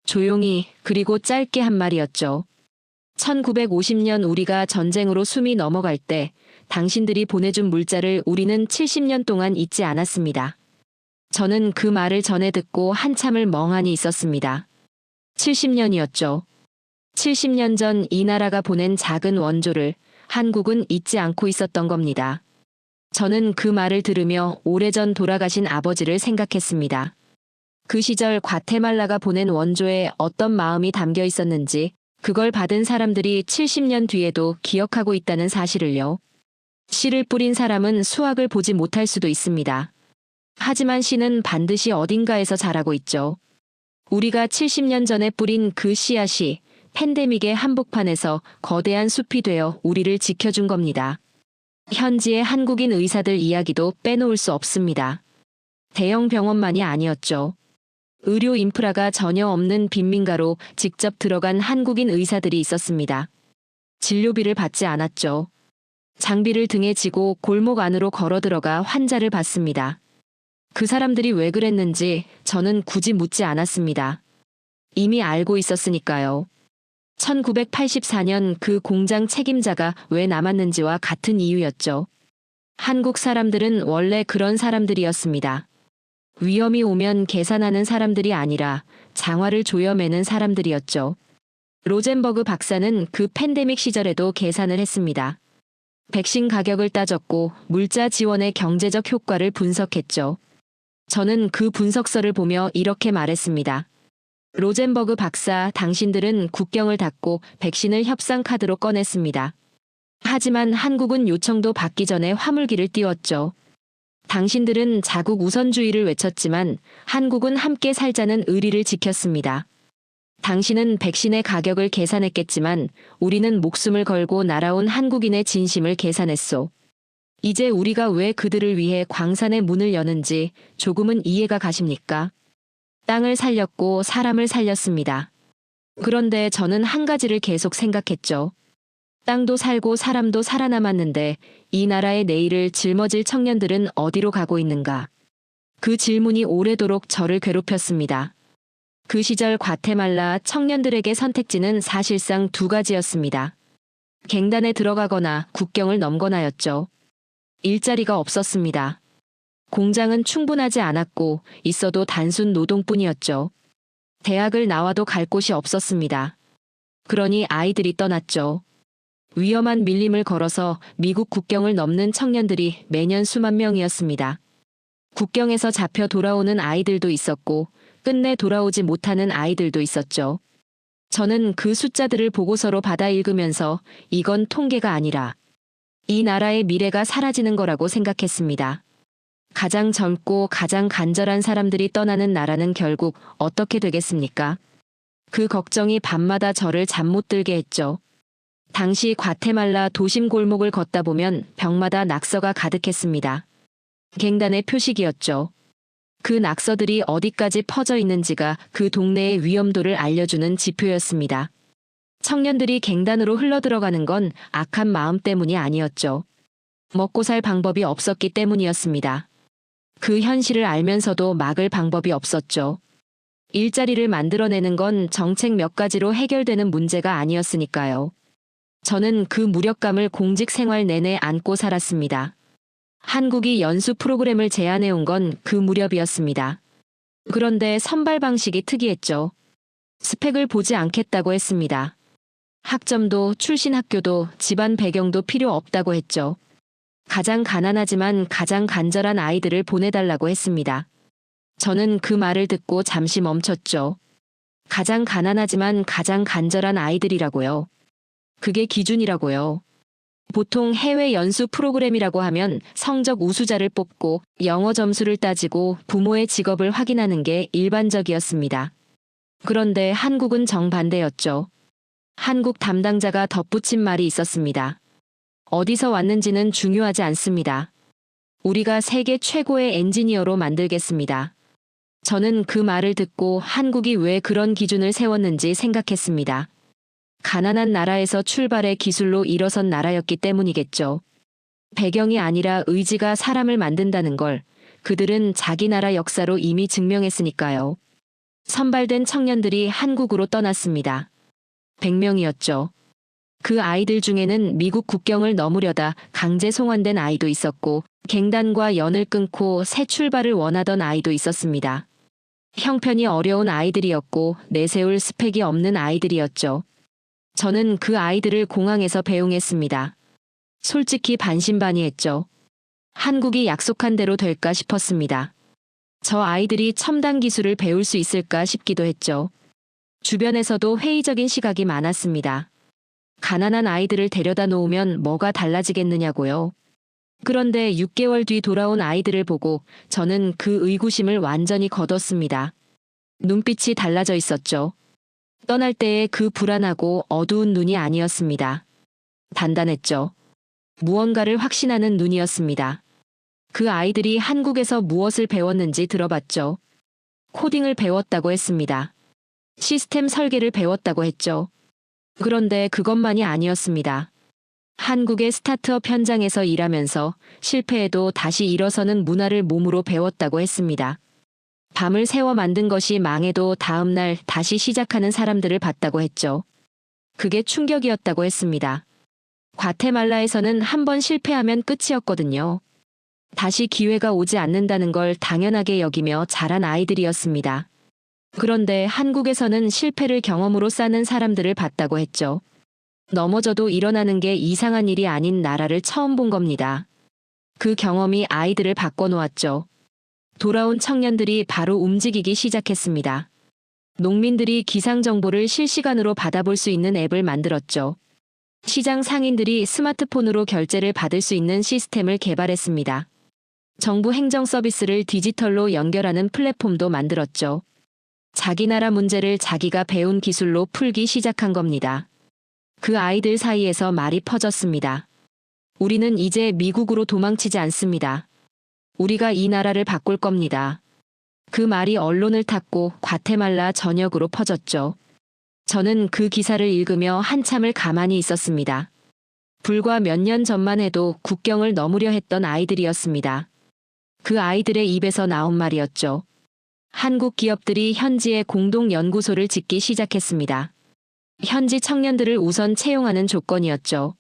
Speaker 3: 조용히 그리고 짧게 한 말이었죠. 1950년 우리가 전쟁으로 숨이 넘어갈 때 당신들이 보내준 물자를 우리는 70년 동안 잊지 않았습니다. 저는 그 말을 전해 듣고 한참을 멍하니 있었습니다. 70년이었죠. 70년 전 이 나라가 보낸 작은 원조를 한국은 잊지 않고 있었던 겁니다. 저는 그 말을 들으며 오래전 돌아가신 아버지를 생각했습니다. 그 시절 과테말라가 보낸 원조에 어떤 마음이 담겨 있었는지 그걸 받은 사람들이 70년 뒤에도 기억하고 있다는 사실을요. 씨를 뿌린 사람은 수확을 보지 못할 수도 있습니다. 하지만 씨는 반드시 어딘가에서 자라고 있죠. 우리가 70년 전에 뿌린 그 씨앗이 팬데믹의 한복판에서 거대한 숲이 되어 우리를 지켜준 겁니다. 현지의 한국인 의사들 이야기도 빼놓을 수 없습니다. 대형 병원만이 아니었죠. 의료 인프라가 전혀 없는 빈민가로 직접 들어간 한국인 의사들이 있었습니다. 진료비를 받지 않았죠. 장비를 등에 지고 골목 안으로 걸어 들어가 환자를 봤습니다. 그 사람들이 왜 그랬는지 저는 굳이 묻지 않았습니다. 이미 알고 있었으니까요. 1984년 그 공장 책임자가 왜 남았는지와 같은 이유였죠. 한국 사람들은 원래 그런 사람들이었습니다. 위험이 오면 계산하는 사람들이 아니라 장화를 조여매는 사람들이었죠. 로젠버그 박사는 그 팬데믹 시절에도 계산을 했습니다. 백신 가격을 따졌고 물자 지원의 경제적 효과를 분석했죠. 저는 그 분석서를 보며 이렇게 말했습니다. 로젠버그 박사, 당신들은 국경을 닫고 백신을 협상 카드로 꺼냈습니다. 하지만 한국은 요청도 받기 전에 화물기를 띄웠죠. 당신들은 자국 우선주의를 외쳤지만 한국은 함께 살자는 의리를 지켰습니다. 당신은 백신의 가격을 계산했겠지만 우리는 목숨을 걸고 날아온 한국인의 진심을 계산했소. 이제 우리가 왜 그들을 위해 광산의 문을 여는지 조금은 이해가 가십니까? 땅을 살렸고 사람을 살렸습니다. 그런데 저는 한 가지를 계속 생각했죠. 땅도 살고 사람도 살아남았는데 이 나라의 내일을 짊어질 청년들은 어디로 가고 있는가? 그 질문이 오래도록 저를 괴롭혔습니다. 그 시절 과테말라 청년들에게 선택지는 사실상 두 가지였습니다. 갱단에 들어가거나 국경을 넘거나였죠. 일자리가 없었습니다. 공장은 충분하지 않았고 있어도 단순 노동뿐이었죠. 대학을 나와도 갈 곳이 없었습니다. 그러니 아이들이 떠났죠. 위험한 밀림을 걸어서 미국 국경을 넘는 청년들이 매년 수만 명이었습니다. 국경에서 잡혀 돌아오는 아이들도 있었고 끝내 돌아오지 못하는 아이들도 있었죠. 저는 그 숫자들을 보고서로 받아 읽으면서 이건 통계가 아니라 이 나라의 미래가 사라지는 거라고 생각했습니다. 가장 젊고 가장 간절한 사람들이 떠나는 나라는 결국 어떻게 되겠습니까? 그 걱정이 밤마다 저를 잠 못 들게 했죠. 당시 과테말라 도심 골목을 걷다 보면 벽마다 낙서가 가득했습니다. 갱단의 표식이었죠. 그 낙서들이 어디까지 퍼져 있는지가 그 동네의 위험도를 알려주는 지표였습니다. 청년들이 갱단으로 흘러들어가는 건 악한 마음 때문이 아니었죠. 먹고 살 방법이 없었기 때문이었습니다. 그 현실을 알면서도 막을 방법이 없었죠. 일자리를 만들어내는 건 정책 몇 가지로 해결되는 문제가 아니었으니까요. 저는 그 무력감을 공직 생활 내내 안고 살았습니다. 한국이 연수 프로그램을 제안해온 건 그 무렵이었습니다. 그런데 선발 방식이 특이했죠. 스펙을 보지 않겠다고 했습니다. 학점도 출신 학교도 집안 배경도 필요 없다고 했죠. 가장 가난하지만 가장 간절한 아이들을 보내달라고 했습니다. 저는 그 말을 듣고 잠시 멈췄죠. 가장 가난하지만 가장 간절한 아이들이라고요. 그게 기준이라고요. 보통 해외 연수 프로그램이라고 하면 성적 우수자를 뽑고 영어 점수를 따지고 부모의 직업을 확인하는 게 일반적이었습니다. 그런데 한국은 정반대였죠. 한국 담당자가 덧붙인 말이 있었습니다. 어디서 왔는지는 중요하지 않습니다. 우리가 세계 최고의 엔지니어로 만들겠습니다. 저는 그 말을 듣고 한국이 왜 그런 기준을 세웠는지 생각했습니다. 가난한 나라에서 출발해 기술로 일어선 나라였기 때문이겠죠. 배경이 아니라 의지가 사람을 만든다는 걸 그들은 자기 나라 역사로 이미 증명했으니까요. 선발된 청년들이 한국으로 떠났습니다. 100명이었죠. 그 아이들 중에는 미국 국경을 넘으려다 강제 송환된 아이도 있었고 갱단과 연을 끊고 새 출발을 원하던 아이도 있었습니다. 형편이 어려운 아이들이었고 내세울 스펙이 없는 아이들이었죠. 저는 그 아이들을 공항에서 배웅했습니다. 솔직히 반신반의했죠. 한국이 약속한 대로 될까 싶었습니다. 저 아이들이 첨단 기술을 배울 수 있을까 싶기도 했죠. 주변에서도 회의적인 시각이 많았습니다. 가난한 아이들을 데려다 놓으면 뭐가 달라지겠느냐고요. 그런데 6개월 뒤 돌아온 아이들을 보고 저는 그 의구심을 완전히 거뒀습니다. 눈빛이 달라져 있었죠. 떠날 때의 그 불안하고 어두운 눈이 아니었습니다. 단단했죠. 무언가를 확신하는 눈이었습니다. 그 아이들이 한국에서 무엇을 배웠는지 들어봤죠. 코딩을 배웠다고 했습니다. 시스템 설계를 배웠다고 했죠. 그런데 그것만이 아니었습니다. 한국의 스타트업 현장에서 일하면서 실패해도 다시 일어서는 문화를 몸으로 배웠다고 했습니다. 밤을 새워 만든 것이 망해도 다음날 다시 시작하는 사람들을 봤다고 했죠. 그게 충격이었다고 했습니다. 과테말라에서는 한 번 실패하면 끝이었거든요. 다시 기회가 오지 않는다는 걸 당연하게 여기며 자란 아이들이었습니다. 그런데 한국에서는 실패를 경험으로 쌓는 사람들을 봤다고 했죠. 넘어져도 일어나는 게 이상한 일이 아닌 나라를 처음 본 겁니다. 그 경험이 아이들을 바꿔놓았죠. 돌아온 청년들이 바로 움직이기 시작했습니다. 농민들이 기상 정보를 실시간으로 받아볼 수 있는 앱을 만들었죠. 시장 상인들이 스마트폰으로 결제를 받을 수 있는 시스템을 개발했습니다. 정부 행정 서비스를 디지털로 연결하는 플랫폼도 만들었죠. 자기 나라 문제를 자기가 배운 기술로 풀기 시작한 겁니다. 그 아이들 사이에서 말이 퍼졌습니다. 우리는 이제 미국으로 도망치지 않습니다. 우리가 이 나라를 바꿀 겁니다. 그 말이 언론을 탔고 과테말라 전역으로 퍼졌죠. 저는 그 기사를 읽으며 한참을 가만히 있었습니다. 불과 몇 년 전만 해도 국경을 넘으려 했던 아이들이었습니다. 그 아이들의 입에서 나온 말이었죠. 한국 기업들이 현지에 공동 연구소를 짓기 시작했습니다. 현지 청년들을 우선 채용하는 조건이었죠.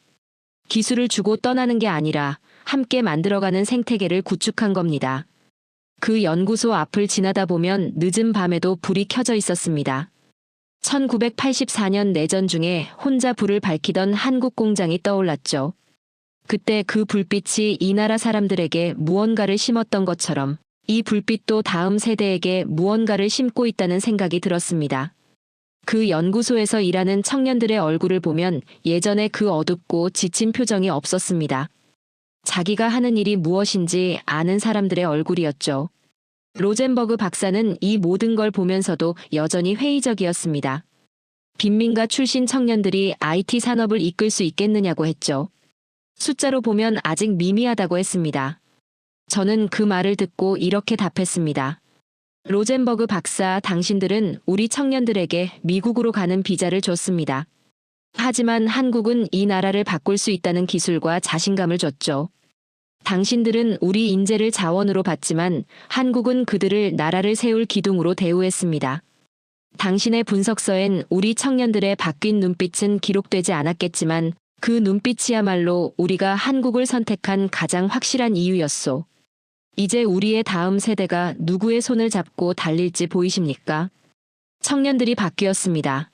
Speaker 3: 기술을 주고 떠나는 게 아니라 함께 만들어가는 생태계를 구축한 겁니다. 그 연구소 앞을 지나다 보면 늦은 밤에도 불이 켜져 있었습니다. 1984년 내전 중에 혼자 불을 밝히던 한국 공장이 떠올랐죠. 그때 그 불빛이 이 나라 사람들에게 무언가를 심었던 것처럼 이 불빛도 다음 세대에게 무언가를 심고 있다는 생각이 들었습니다. 그 연구소에서 일하는 청년들의 얼굴을 보면 예전에 그 어둡고 지친 표정이 없었습니다. 자기가 하는 일이 무엇인지 아는 사람들의 얼굴이었죠. 로젠버그 박사는 이 모든 걸 보면서도 여전히 회의적이었습니다. 빈민가 출신 청년들이 IT 산업을 이끌 수 있겠느냐고 했죠. 숫자로 보면 아직 미미하다고 했습니다. 저는 그 말을 듣고 이렇게 답했습니다. 로젠버그 박사, 당신들은 우리 청년들에게 미국으로 가는 비자를 줬습니다. 하지만 한국은 이 나라를 바꿀 수 있다는 기술과 자신감을 줬죠. 당신들은 우리 인재를 자원으로 봤지만 한국은 그들을 나라를 세울 기둥으로 대우했습니다. 당신의 분석서엔 우리 청년들의 바뀐 눈빛은 기록되지 않았겠지만 그 눈빛이야말로 우리가 한국을 선택한 가장 확실한 이유였소. 이제 우리의 다음 세대가 누구의 손을 잡고 달릴지 보이십니까? 청년들이 바뀌었습니다.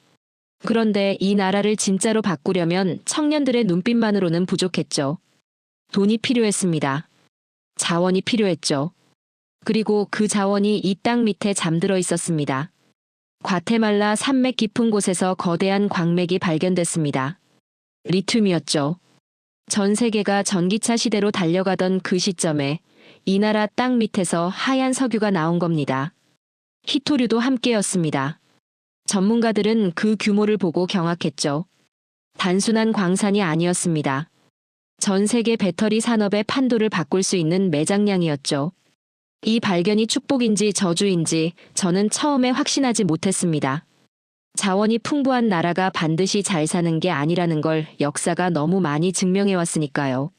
Speaker 3: 그런데 이 나라를 진짜로 바꾸려면 청년들의 눈빛만으로는 부족했죠. 돈이 필요했습니다. 자원이 필요했죠. 그리고 그 자원이 이 땅 밑에 잠들어 있었습니다. 과테말라 산맥 깊은 곳에서 거대한 광맥이 발견됐습니다. 리튬이었죠. 전 세계가 전기차 시대로 달려가던 그 시점에 이 나라 땅 밑에서 하얀 석유가 나온 겁니다. 희토류도 함께였습니다. 전문가들은 그 규모를 보고 경악했죠. 단순한 광산이 아니었습니다. 전 세계 배터리 산업의 판도를 바꿀 수 있는 매장량이었죠. 이 발견이 축복인지 저주인지 저는 처음에 확신하지 못했습니다. 자원이 풍부한 나라가 반드시 잘 사는 게 아니라는 걸 역사가 너무 많이 증명해왔으니까요.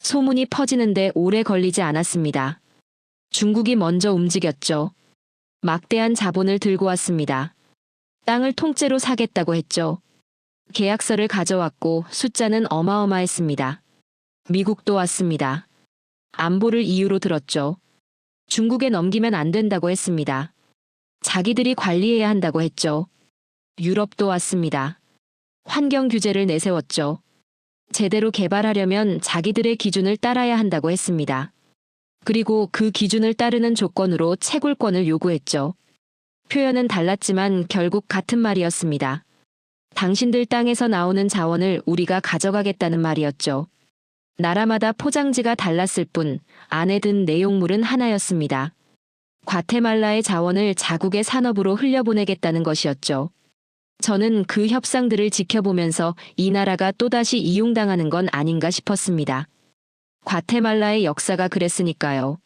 Speaker 3: 소문이 퍼지는데 오래 걸리지 않았습니다. 중국이 먼저 움직였죠. 막대한 자본을 들고 왔습니다. 땅을 통째로 사겠다고 했죠. 계약서를 가져왔고 숫자는 어마어마했습니다. 미국도 왔습니다. 안보를 이유로 들었죠. 중국에 넘기면 안 된다고 했습니다. 자기들이 관리해야 한다고 했죠. 유럽도 왔습니다. 환경 규제를 내세웠죠. 제대로 개발하려면 자기들의 기준을 따라야 한다고 했습니다. 그리고 그 기준을 따르는 조건으로 채굴권을 요구했죠. 표현은 달랐지만 결국 같은 말이었습니다. 당신들 땅에서 나오는 자원을 우리가 가져가겠다는 말이었죠. 나라마다 포장지가 달랐을 뿐 안에 든 내용물은 하나였습니다. 과테말라의 자원을 자국의 산업으로 흘려보내겠다는 것이었죠. 저는 그 협상들을 지켜보면서 이 나라가 또다시 이용당하는 건 아닌가 싶었습니다. 과테말라의 역사가 그랬으니까요.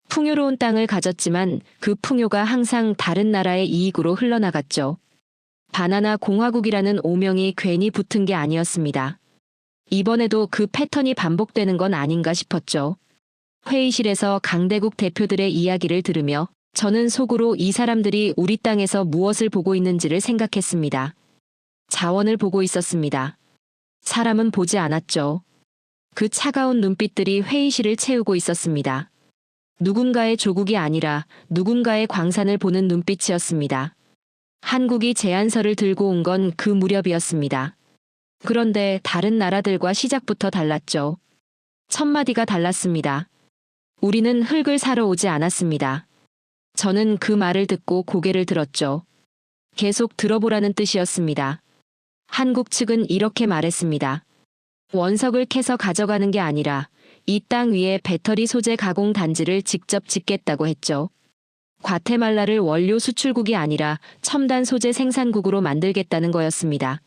Speaker 3: 풍요로운 땅을 가졌지만 그 풍요가 항상 다른 나라의 이익으로 흘러나갔죠. 바나나 공화국이라는 오명이 괜히 붙은 게 아니었습니다. 이번에도 그 패턴이 반복되는 건 아닌가 싶었죠. 회의실에서 강대국 대표들의 이야기를 들으며 저는 속으로 이 사람들이 우리 땅에서 무엇을 보고 있는지를 생각했습니다. 자원을 보고 있었습니다. 사람은 보지 않았죠. 그 차가운 눈빛들이 회의실을 채우고 있었습니다. 누군가의 조국이 아니라 누군가의 광산을 보는 눈빛이었습니다. 한국이 제안서를 들고 온 건 그 무렵이었습니다. 그런데 다른 나라들과 시작부터 달랐죠. 첫마디가 달랐습니다. 우리는 흙을 사러 오지 않았습니다. 저는 그 말을 듣고 고개를 들었죠. 계속 들어보라는 뜻이었습니다. 한국 측은 이렇게 말했습니다. 원석을 캐서 가져가는 게 아니라 이 땅 위에 배터리 소재 가공 단지를 직접 짓겠다고 했죠. 과테말라를 원료 수출국이 아니라 첨단 소재 생산국으로 만들겠다는 거였습니다.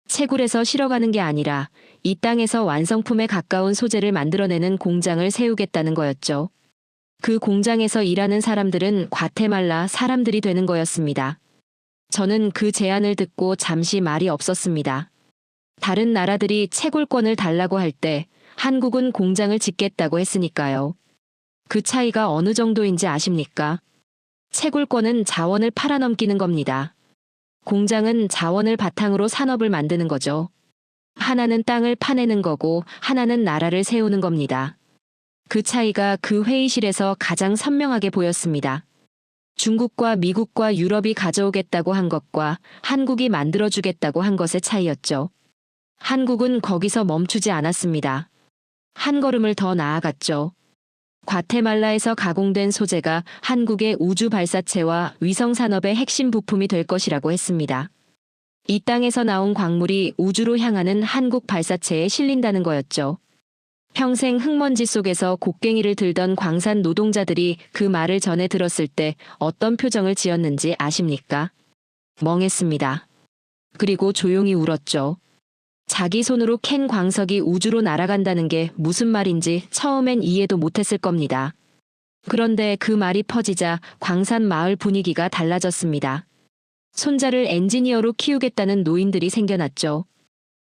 Speaker 3: 채굴에서 실어가는 게 아니라 이 땅에서 완성품에 가까운 소재를 만들어내는 공장을 세우겠다는 거였죠. 그 공장에서 일하는 사람들은 과테말라 사람들이 되는 거였습니다. 저는 그 제안을 듣고 잠시 말이 없었습니다. 다른 나라들이 채굴권을 달라고 할 때 한국은 공장을 짓겠다고 했으니까요. 그 차이가 어느 정도인지 아십니까? 채굴권은 자원을 팔아넘기는 겁니다. 공장은 자원을 바탕으로 산업을 만드는 거죠. 하나는 땅을 파내는 거고 하나는 나라를 세우는 겁니다. 그 차이가 그 회의실에서 가장 선명하게 보였습니다. 중국과 미국과 유럽이 가져오겠다고 한 것과 한국이 만들어주겠다고 한 것의 차이였죠. 한국은 거기서 멈추지 않았습니다. 한 걸음을 더 나아갔죠. 과테말라에서 가공된 소재가 한국의 우주 발사체와 위성 산업의 핵심 부품이 될 것이라고 했습니다. 이 땅에서 나온 광물이 우주로 향하는 한국 발사체에 실린다는 거였죠. 평생 흙먼지 속에서 곡괭이를 들던 광산 노동자들이 그 말을 전해 들었을 때 어떤 표정을 지었는지 아십니까? 멍했습니다. 그리고 조용히 울었죠. 자기 손으로 캔 광석이 우주로 날아간다는 게 무슨 말인지 처음엔 이해도 못했을 겁니다. 그런데 그 말이 퍼지자 광산 마을 분위기가 달라졌습니다. 손자를 엔지니어로 키우겠다는 노인들이 생겨났죠.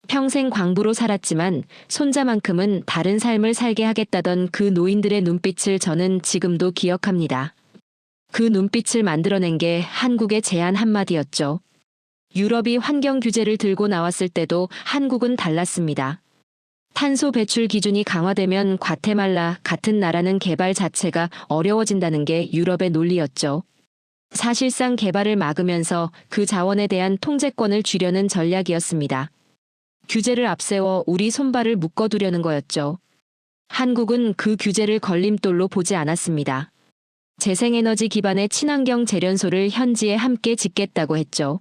Speaker 3: 평생 광부로 살았지만 손자만큼은 다른 삶을 살게 하겠다던 그 노인들의 눈빛을 저는 지금도 기억합니다. 그 눈빛을 만들어낸 게 한국의 제안 한마디였죠. 유럽이 환경 규제를 들고 나왔을 때도 한국은 달랐습니다. 탄소 배출 기준이 강화되면 과테말라 같은 나라는 개발 자체가 어려워진다는 게 유럽의 논리였죠. 사실상 개발을 막으면서 그 자원에 대한 통제권을 쥐려는 전략이었습니다. 규제를 앞세워 우리 손발을 묶어두려는 거였죠. 한국은 그 규제를 걸림돌로 보지 않았습니다. 재생에너지 기반의 친환경 재련소를 현지에 함께 짓겠다고 했죠.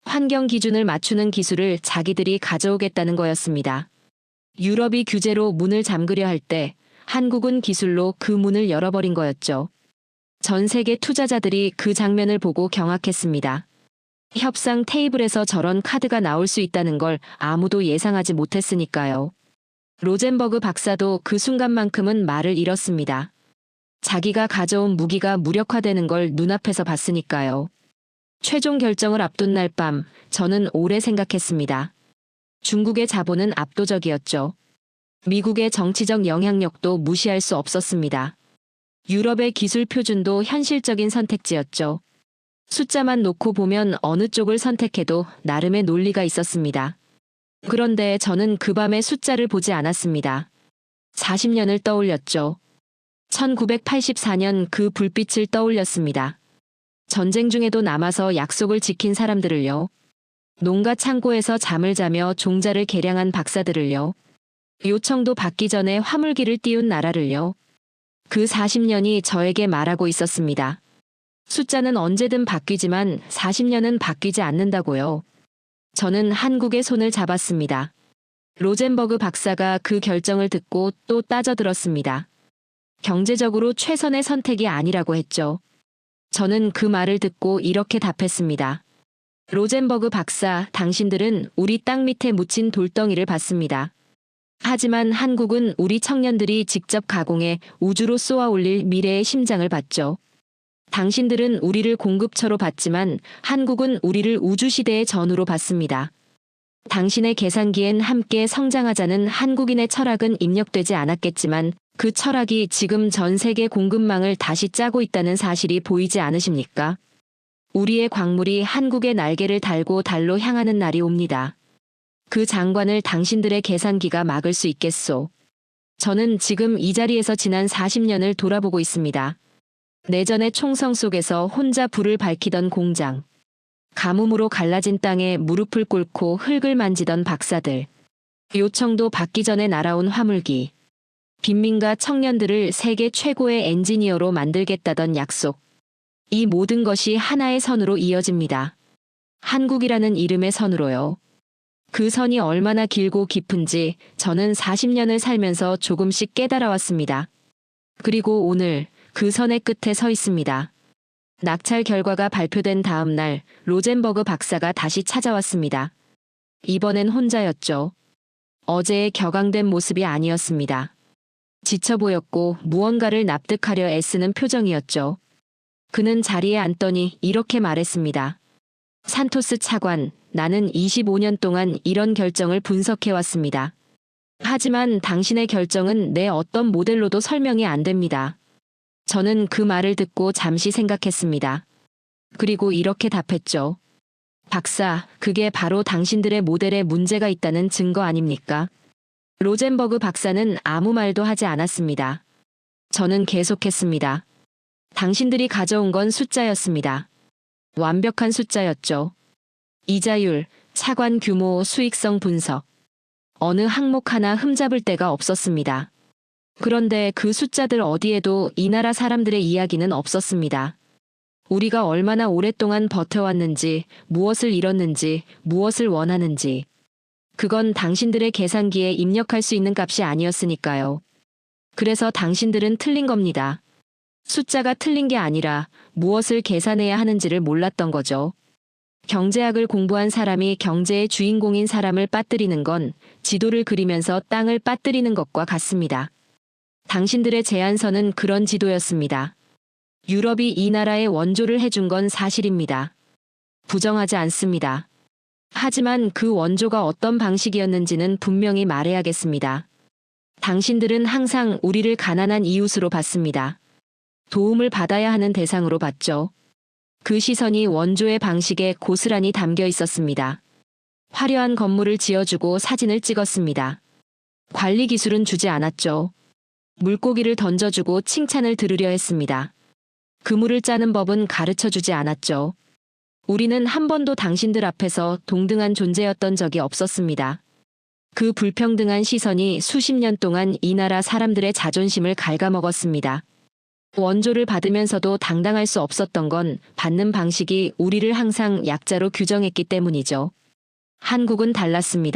Speaker 3: 환경 기준을 맞추는 기술을 자기들이 가져오겠다는 거였습니다. 유럽이 규제로 문을 잠그려 할 때 한국은 기술로 그 문을 열어버린 거였죠. 전 세계 투자자들이 그 장면을 보고 경악했습니다. 협상 테이블에서 저런 카드가 나올 수 있다는 걸 아무도 예상하지 못했으니까요. 로젠버그 박사도 그 순간만큼은 말을 잃었습니다. 자기가 가져온 무기가 무력화되는 걸 눈앞에서 봤으니까요. 최종 결정을 앞둔 날 밤 저는 오래 생각했습니다. 중국의 자본은 압도적이었죠. 미국의 정치적 영향력도 무시할 수 없었습니다. 유럽의 기술 표준도 현실적인 선택지였죠. 숫자만 놓고 보면 어느 쪽을 선택해도 나름의 논리가 있었습니다. 그런데 저는 그 밤에 숫자를 보지 않았습니다. 40년을 떠올렸죠. 1984년 그 불빛을 떠올렸습니다. 전쟁 중에도 남아서 약속을 지킨 사람들을요. 농가 창고에서 잠을 자며 종자를 개량한 박사들을요. 요청도 받기 전에 화물기를 띄운 나라를요. 그 40년이 저에게 말하고 있었습니다. 숫자는 언제든 바뀌지만 40년은 바뀌지 않는다고요. 저는 한국의 손을 잡았습니다. 로젠버그 박사가 그 결정을 듣고 또 따져들었습니다. 경제적으로 최선의 선택이 아니라고 했죠. 저는 그 말을 듣고 이렇게 답했습니다. 로젠버그 박사, 당신들은 우리 땅 밑에 묻힌 돌덩이를 봤습니다. 하지만 한국은 우리 청년들이 직접 가공해 우주로 쏘아 올릴 미래의 심장을 봤죠. 당신들은 우리를 공급처로 봤지만 한국은 우리를 우주시대의 전우로 봤습니다. 당신의 계산기엔 함께 성장하자는 한국인의 철학은 입력되지 않았겠지만 그 철학이 지금 전 세계 공급망을 다시 짜고 있다는 사실이 보이지 않으십니까? 우리의 광물이 한국의 날개를 달고 달로 향하는 날이 옵니다. 그 장관을 당신들의 계산기가 막을 수 있겠소. 저는 지금 이 자리에서 지난 40년을 돌아보고 있습니다. 내전의 총성 속에서 혼자 불을 밝히던 공장. 가뭄으로 갈라진 땅에 무릎을 꿇고 흙을 만지던 박사들. 요청도 받기 전에 날아온 화물기. 빈민가 청년들을 세계 최고의 엔지니어로 만들겠다던 약속. 이 모든 것이 하나의 선으로 이어집니다. 한국이라는 이름의 선으로요. 그 선이 얼마나 길고 깊은지 저는 40년을 살면서 조금씩 깨달아왔습니다. 그리고 오늘 그 선의 끝에 서 있습니다. 낙찰 결과가 발표된 다음 날 로젠버그 박사가 다시 찾아왔습니다. 이번엔 혼자였죠. 어제의 격앙된 모습이 아니었습니다. 지쳐 보였고 무언가를 납득하려 애쓰는 표정이었죠. 그는 자리에 앉더니 이렇게 말했습니다. 산토스 차관, 나는 25년 동안 이런 결정을 분석해왔습니다. 하지만 당신의 결정은 내 어떤 모델로도 설명이 안 됩니다. 저는 그 말을 듣고 잠시 생각했습니다. 그리고 이렇게 답했죠. 박사, 그게 바로 당신들의 모델에 문제가 있다는 증거 아닙니까? 로젠버그 박사는 아무 말도 하지 않았습니다. 저는 계속했습니다. 당신들이 가져온 건 숫자였습니다. 완벽한 숫자였죠. 이자율, 차관 규모, 수익성 분석. 어느 항목 하나 흠잡을 데가 없었습니다. 그런데 그 숫자들 어디에도 이 나라 사람들의 이야기는 없었습니다. 우리가 얼마나 오랫동안 버텨왔는지, 무엇을 잃었는지, 무엇을 원하는지. 그건 당신들의 계산기에 입력할 수 있는 값이 아니었으니까요. 그래서 당신들은 틀린 겁니다. 숫자가 틀린 게 아니라 무엇을 계산해야 하는지를 몰랐던 거죠. 경제학을 공부한 사람이 경제의 주인공인 사람을 빠뜨리는 건 지도를 그리면서 땅을 빠뜨리는 것과 같습니다. 당신들의 제안서는 그런 지도였습니다. 유럽이 이 나라에 원조를 해준 건 사실입니다. 부정하지 않습니다. 하지만 그 원조가 어떤 방식이었는지는 분명히 말해야겠습니다. 당신들은 항상 우리를 가난한 이웃으로 봤습니다. 도움을 받아야 하는 대상으로 봤죠. 그 시선이 원조의 방식에 고스란히 담겨 있었습니다. 화려한 건물을 지어주고 사진을 찍었습니다. 관리 기술은 주지 않았죠. 물고기를 던져주고 칭찬을 들으려 했습니다. 그물을 짜는 법은 가르쳐주지 않았죠. 우리는 한 번도 당신들 앞에서 동등한 존재였던 적이 없었습니다. 그 불평등한 시선이 수십 년 동안 이 나라 사람들의 자존심을 갉아먹었습니다. 원조를 받으면서도 당당할 수 없었던 건 받는 방식이 우리를 항상 약자로 규정했기 때문이죠. 한국은 달랐습니다.